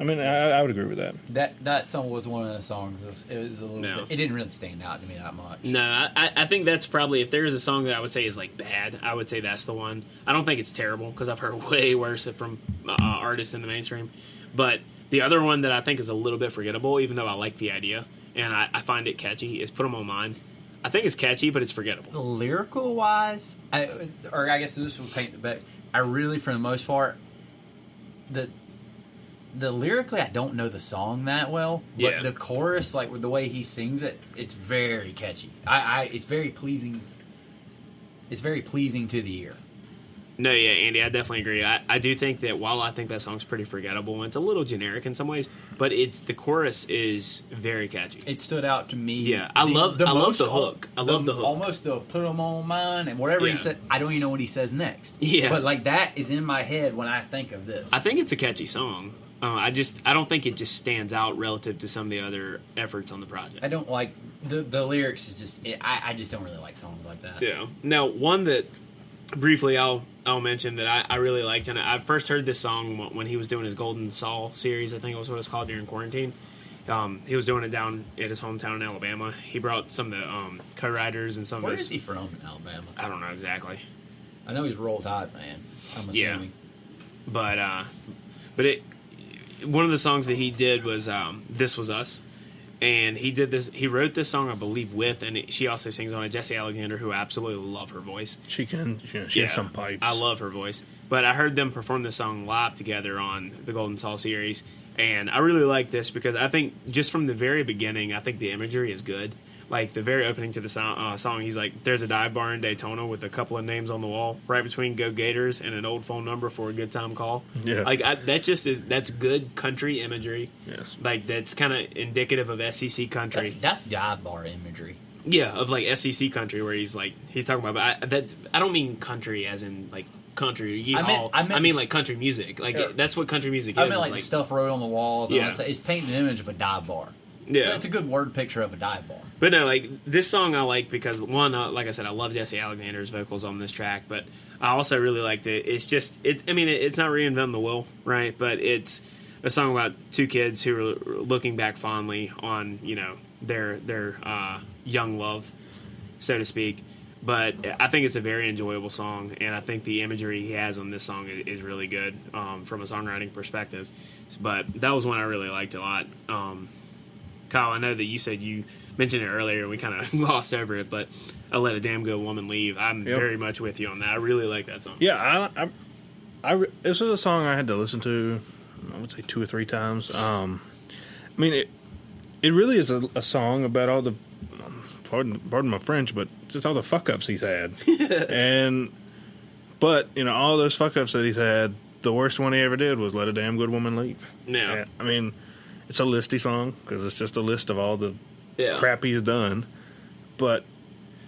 I mean, I would agree with that. That song was one of the songs. It was a little No. bit. It didn't really stand out to me that much. No, I think that's probably if there is a song that I would say is like bad, I would say that's the one. I don't think it's terrible because I've heard way worse from artists in the mainstream. But the other one that I think is a little bit forgettable, even though I like the idea and I find it catchy, is Put 'Em on Mine. I think it's catchy, but it's forgettable. Lyrical wise, I guess this would paint the back. I really, for the most part, the lyrically, I don't know the song that well, but Yeah. the chorus, like with the way he sings it, it's very catchy. It's very pleasing. It's very pleasing to the ear. No, yeah, Andy, I definitely agree. I do think that while I think that song's pretty forgettable, and it's a little generic in some ways, but the chorus is very catchy. It stood out to me. Yeah, I love the hook. I love the hook. Almost the "put 'em on mine" and whatever Yeah. he said. I don't even know what he says next. Yeah. but like that is in my head when I think of this. I think it's a catchy song. I don't think it just stands out relative to some of the other efforts on the project. I don't like the lyrics. Is just I just don't really like songs like that. Yeah. Now, one that briefly I'll mention that I really liked, and I first heard this song when he was doing his Golden Saul series. I think it was what it's called during quarantine. He was doing it down at his hometown in Alabama. He brought some of the co-writers and some Where of his... is he from in Alabama? I don't know exactly. I know he's Roll Tide man. I'm assuming. But it one of the songs that he did was "This Was Us," and he did this. He wrote this song, I believe, with, and she also sings on it. Jesse Alexander, who I absolutely love her voice. She has some pipes. I love her voice. But I heard them perform this song live together on the Golden Saul series, and I really like this because I think just from the very beginning, I think the imagery is good. Like the very opening to the song, he's like, "There's a dive bar in Daytona with a couple of names on the wall, right between Go Gators and an old phone number for a good time call." Yeah, like that's good country imagery. Yes, like that's kind of indicative of SEC country. That's dive bar imagery. Yeah, of like SEC country where he's talking about. But I don't mean country as in like country. I mean like country music. Like that's what country music is. I mean like the stuff wrote on the walls. Yeah, it's painting an image of a dive bar. Yeah, it's a good word picture of a dive bar. But no, like this song I like because one, like I said, I love Jesse Alexander's vocals on this track, but I also really liked it. It's just I mean, it's not reinventing the wheel, right? But it's a song about two kids who are looking back fondly on their young love, so to speak. But I think it's a very enjoyable song, and I think the imagery he has on this song is really good from a songwriting perspective. But that was one I really liked a lot. Kyle, I know that you said you mentioned it earlier. We kind of glossed over it, but I Let a Damn Good Woman Leave. I'm very much with you on that. I really like that song. Yeah, this was a song I had to listen to, I would say 2 or 3 times. I mean, it really is a song about all the, pardon my French, but just all the fuck-ups he's had. But, all those fuck-ups that he's had, the worst one he ever did was Let a Damn Good Woman Leave. Yeah. I mean, it's a listy song, because it's just a list of all the crap he's done. But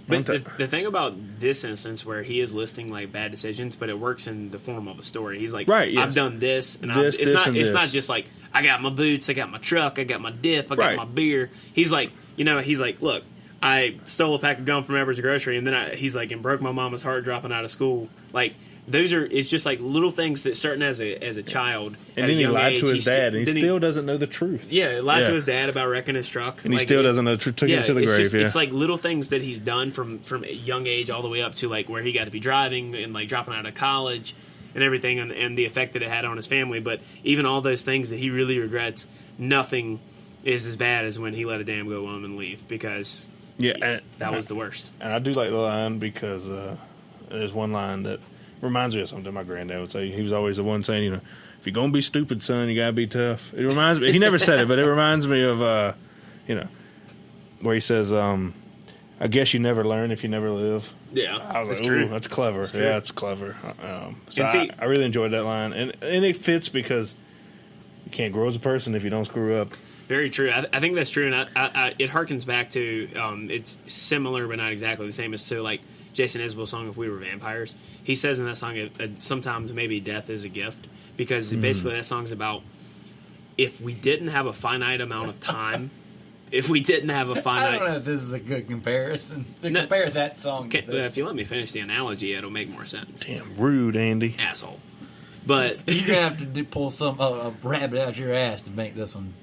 the thing about this instance where he is listing like bad decisions, but it works in the form of a story. He's like, right, yes. I've done this, and it's not just like I got my boots, I got my truck, I got my dip, I got my beer. He's like, look, I stole a pack of gum from Everett's Grocery, and then and broke my mama's heart dropping out of school. Like, it's just like little things that starting as a child. And then he lied to his dad, and he still doesn't know the truth. Yeah, lied to his dad about wrecking his truck. And he still doesn't know, took him to the grave. It's like little things that he's done from a young age all the way up to like where he got to be driving and like dropping out of college and everything, and the effect that it had on his family. But even all those things that he really regrets, nothing is as bad as when he let a damn good woman leave, because that was the worst. And I do like the line because there's one line that reminds me of something my granddad would say. He was always the one saying, if you're gonna be stupid, son, you gotta be tough. It reminds me. He never said it, but it reminds me of where he says, "I guess you never learn if you never live." Yeah, I was that's like, true. "Ooh, that's clever." That's true. Yeah, it's clever. So I really enjoyed that line, and it fits because you can't grow as a person if you don't screw up. Very true. I think that's true, and it harkens back to it's similar but not exactly the same as to like Jason Isbell's song "If We Were Vampires." He says in that song, sometimes maybe death is a gift, because basically that song's about if we didn't have a finite amount of time, if we didn't have a finite... I don't know if this is a good comparison to compare that song to this. If you let me finish the analogy, it'll make more sense. Damn rude, Andy. Asshole. But you're going to have to pull a rabbit out your ass to make this one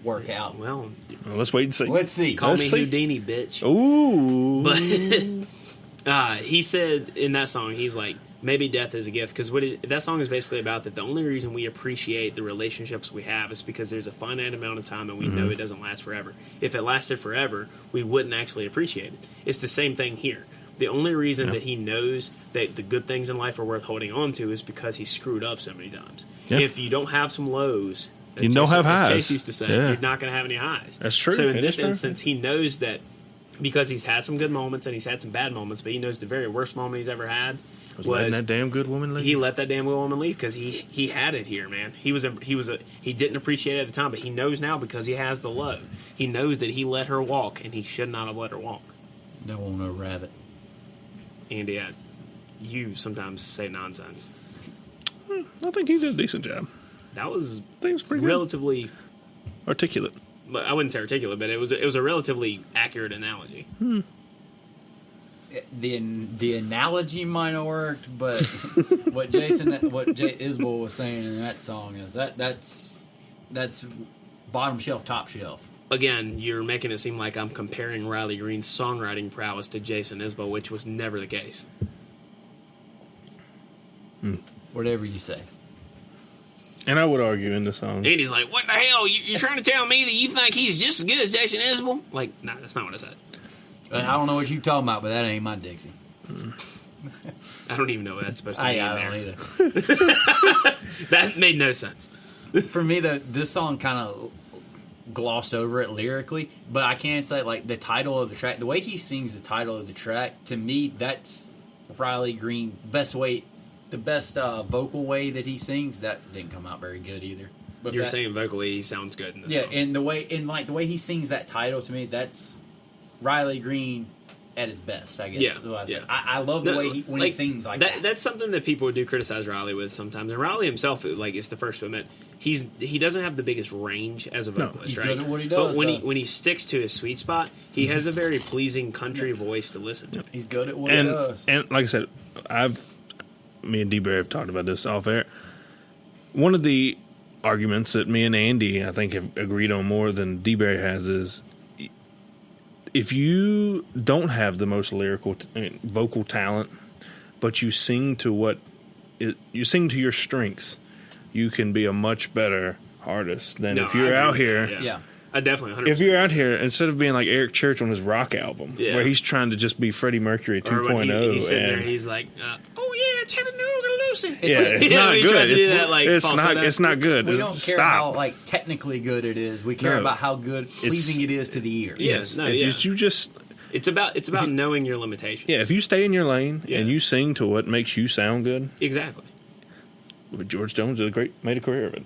work out. Well, let's wait and see. Let's see. Call me Houdini, bitch. Ooh. But he said in that song, he's like, maybe death is a gift, because that song is basically about that the only reason we appreciate the relationships we have is because there's a finite amount of time and we know it doesn't last forever. If it lasted forever, we wouldn't actually appreciate it. It's the same thing here. The only reason that he knows that the good things in life are worth holding on to is because he screwed up so many times. Yeah. If you don't have some lows, you don't have highs. As Chase used to say, you're not going to have any highs. That's true. So in this instance, he knows that because he's had some good moments and he's had some bad moments, but he knows the very worst moment he's ever had was letting that damn good woman leave. He let that damn good woman leave because he had it here, man. He didn't appreciate it at the time, but he knows now because he has the low. He knows that he let her walk, and he should not have let her walk. Don't want no rabbit. Andy, you sometimes say nonsense. I think he did a decent job. That was I think it's pretty good. relatively. Articulate. But I wouldn't say articulate, but it was a relatively accurate analogy. The analogy might have worked, but what Jay Isbell was saying in that song is that's bottom shelf, top shelf. Again, you're making it seem like I'm comparing Riley Green's songwriting prowess to Jason Isbell, which was never the case. Whatever you say. And I would argue in the song. Andy's like, "What the hell? You're trying to tell me that you think he's just as good as Jason Isbell?" Like, nah, that's not what I said. I don't know what you're talking about, but that ain't my Dixie. I don't even know what that's supposed to be in I there. don't either. That made no sense. For me, this song kind of glossed over it lyrically, but I can say, like, the title of the track, the way he sings the title of the track, to me, that's Riley Green, the best vocal way that he sings. That didn't come out very good either. But You're saying vocally he sounds good in this song. and the way he sings that title, to me, that's Riley Green at his best, I guess. Yeah, is what I say. yeah. I love the way he sings like that. That's something that people do criticize Riley with sometimes. And Riley himself, like, is the first to admit he doesn't have the biggest range as a vocalist. he's right? good at what he does, But though. when he sticks to his sweet spot, he has a very pleasing country voice to listen to. He's good at what he does. And like I said, me and D-Bear have talked about this off air. One of the arguments that me and Andy, I think, have agreed on more than D-Bear has is if you don't have the most lyrical vocal talent, but you sing to you sing to your strengths, you can be a much better artist than if you're out here. Yeah. I definitely 100%. If you're out here, instead of being like Eric Church on his rock album, Yeah. where he's trying to just be Freddie Mercury Or when 2.0, he's sitting there and and he's like, "Oh yeah, Chattanooga Lucy." yeah, it's Yeah, not when he good. tries to do that, like, it's falsetto. not. It's not good. We don't care Stop. how like technically good it is. We care No. about how good pleasing it is to the ear. Yeah. Yes, no, if yeah. you just It's about knowing your limitations. yeah, if you stay in your lane Yeah. and you sing to what makes you sound good, Exactly. George Jones made a career of it.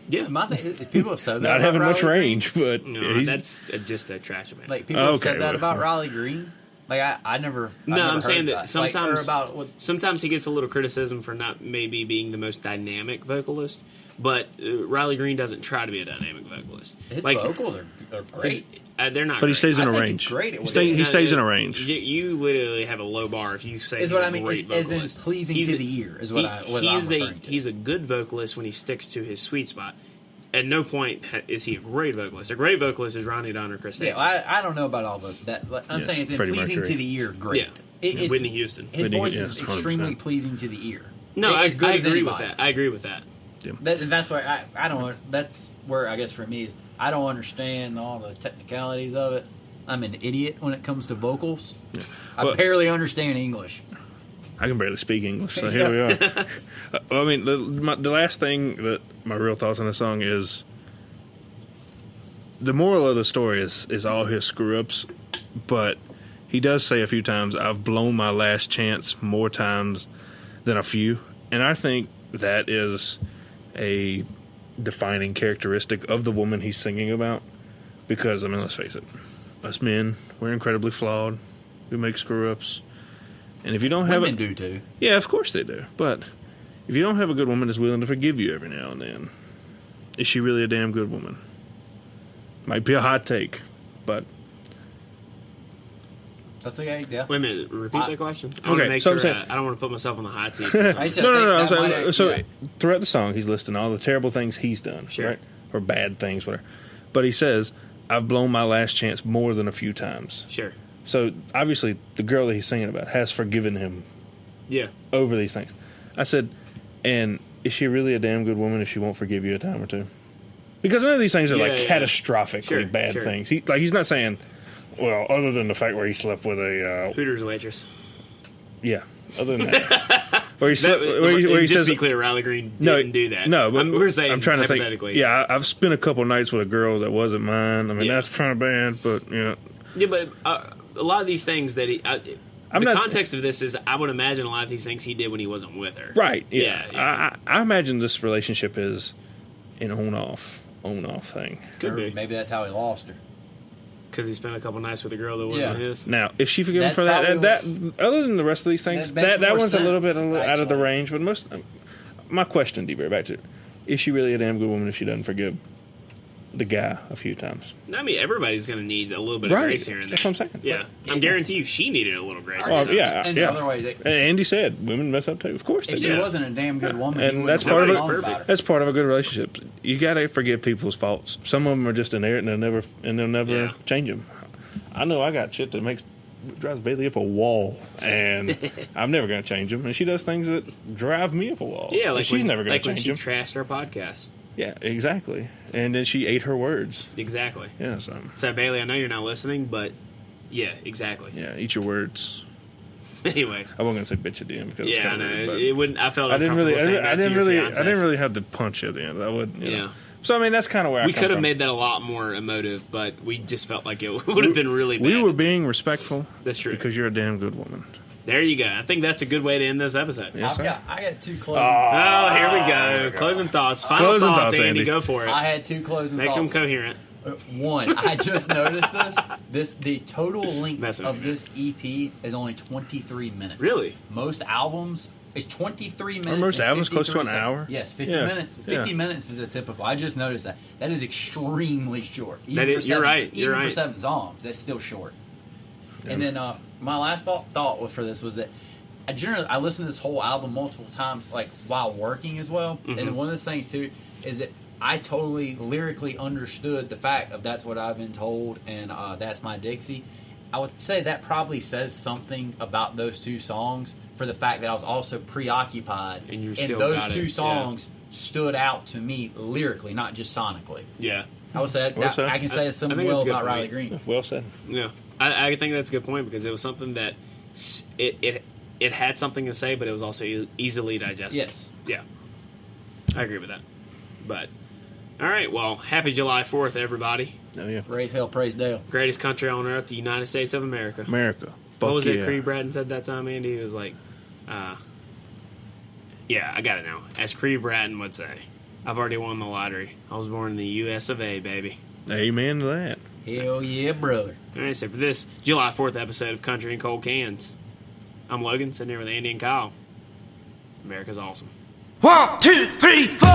Yeah. My thing is people have said that Not about having much Riley Green. range, but No, he's, that's just a trash man. Like people have Okay, said that well, about yeah. Riley Green. Like I never. No, I've never I'm saying heard that Like, or sometimes about what, sometimes he gets a little criticism for not maybe being the most dynamic vocalist, but Riley Green doesn't try to be a dynamic vocalist. his Like, vocals are great. they're not. but he great. stays in I a think range. he's great at He, what stay, he he does. stays in a range. You literally have a low bar if you say Is he's what a I mean. great As in vocalist. pleasing He's to a- the ear is what I'm he's referring to. He's a good vocalist when he sticks to his sweet spot. At no point is he a great vocalist. A great vocalist is Ronnie Donner, Chris Yeah, Davis. I don't know about all of that. Like, I'm Yes, saying it's in Freddie pleasing Mercury. to the ear. Great. Yeah. It's- Whitney Houston. His Whitney, voice yes, is 100%. extremely pleasing to the ear. No, As good I as agree with anybody. that. I agree with that. That's where I don't. That's where I guess for me is I don't understand all the technicalities of it. I'm an idiot when it comes to vocals. I Well- barely understand English. I can barely speak English, so here we are. I mean, the last thing that my real thoughts on the song is the moral of the story is all his screw ups, but he does say a few times, "I've blown my last chance more times than a few," and I think that is a defining characteristic of the woman he's singing about. Because I mean, let's face it, us men, we're incredibly flawed. We make screw ups. And if you don't have Women a, do too. yeah, of course they do. But if you don't have a good woman that's willing to forgive you every now and then, is she really a damn good woman? Might be a hot take, but That's okay. Yeah. Wait a minute. Repeat that question. I Okay, want to make so I'm sure. saying- I don't want to put myself on the hot seat. I said, no. I think that might- So yeah. throughout the song, he's listing all the terrible things he's done, Sure. right, or bad things, whatever. But he says, "I've blown my last chance more than a few times." Sure. So obviously, the girl that he's singing about has forgiven him Yeah. over these things. I said, and is she really a damn good woman if she won't forgive you a time or two? Because none of these things are like Yeah. catastrophically Sure, bad sure. things. He's not saying, well, other than the fact where he slept with a Hooters waitress. yeah, other than that, where he slept, where he just says to be clear, Riley Green no, didn't do that. No, but we're saying I'm trying to think. hypothetically. Yeah, I've spent a couple nights with a girl that wasn't mine. I mean, Yeah. that's kind of bad, but yeah. Yeah, but a lot of these things that I'm the not- context of this is, I would imagine a lot of these things he did when he wasn't with her. Right. Yeah. Yeah. I imagine this relationship is an on-off thing. Could Or be maybe that's how he lost her. because he spent a couple nights with a girl that wasn't Yeah. his. Now, if she forgives him That's for that, probably other than the rest of these things, That makes that more one's a little bit sense, out of the actually. range. But most, my question, D-Bear, back to is she really a damn good woman if she doesn't forgive the guy a few times? I mean, everybody's going to need a little bit of grace here and there. That's what I'm saying. Yeah, I'm guarantee you, she needed a little grace. Well, yeah, And yeah. the other way, And Andy said women mess up too. Of course they if do. she wasn't a damn good woman, And he wouldn't that's have part of been it. wrong about Perfect. her. That's part of a good relationship. You got to forgive people's faults. Some of them are just inerrant and they'll never Yeah. change them. I know I got shit that drives Bailey up a wall, and I'm never going to change them. And she does things that drive me up a wall. Yeah, like and she's when, never going like to when change she them. trashed our podcast. Yeah, exactly. And then she ate her words. Exactly. Yeah, so So, Bailey, I know you're not listening, but yeah, exactly. yeah, eat your words. Anyways. I wasn't going to say bitch at the end because it's Yeah, I kind of know. rude, but It wouldn't. I felt I didn't really, uncomfortable saying that I to didn't your really, fiance. I didn't really have the punch at the end. I would, you know. Yeah. So I mean, that's kind of where We I come could have from. made that a lot more emotive, but we just felt like it would have been really bad. We were being respectful. That's true. Because you're a damn good woman. There you go. I think that's a good way to end this episode. Yes, sir. I got two closing. Oh, here we go. Closing thoughts. Final Closing thoughts, thoughts, Andy. Andy. Go for it. I had two closing Make them thoughts. coherent. One, I just noticed the total length Messing of with this EP is only 23 minutes. Really? Most albums is 23 minutes. most and albums close to 53 an hour? seconds. Yes, 50 Yeah. minutes. Yeah. 50 minutes is a typical. I just noticed that. That is extremely short. That is- you're right, you're Even for right. 7 songs, that's still short. And then my last thought for this was that I listened to this whole album multiple times, like while working as well. Mm-hmm. And one of the things too is that I totally lyrically understood the fact of that's what I've been told and that's my Dixie. I would say that probably says something about those two songs for the fact that I was also preoccupied, And you and still those got two it, songs stood out to me lyrically, not just sonically. Yeah. I would say Well that, said. I can say I something think well that's a good about Riley point. Green. Well said. Yeah. I think that's a good point because it was something that it had something to say, but it was also easily digested. Yes. Yeah. I agree with that. But, all right. Well, happy July 4th, everybody. Oh, yeah. Raise hell, praise Dale. Greatest country on earth, the United States of America. America. What Fuck was yeah. it Creed Bratton said that time, Andy? He was like, yeah, I got it now. As Creed Bratton would say, I've already won the lottery. I was born in the U.S. of A., baby. Amen to that. Hell yeah, brother. All right, so for this July 4th episode of Country and Cold Cans, I'm Logan, sitting here with Andy and Kyle. America's awesome. 1, 2, 3, 4.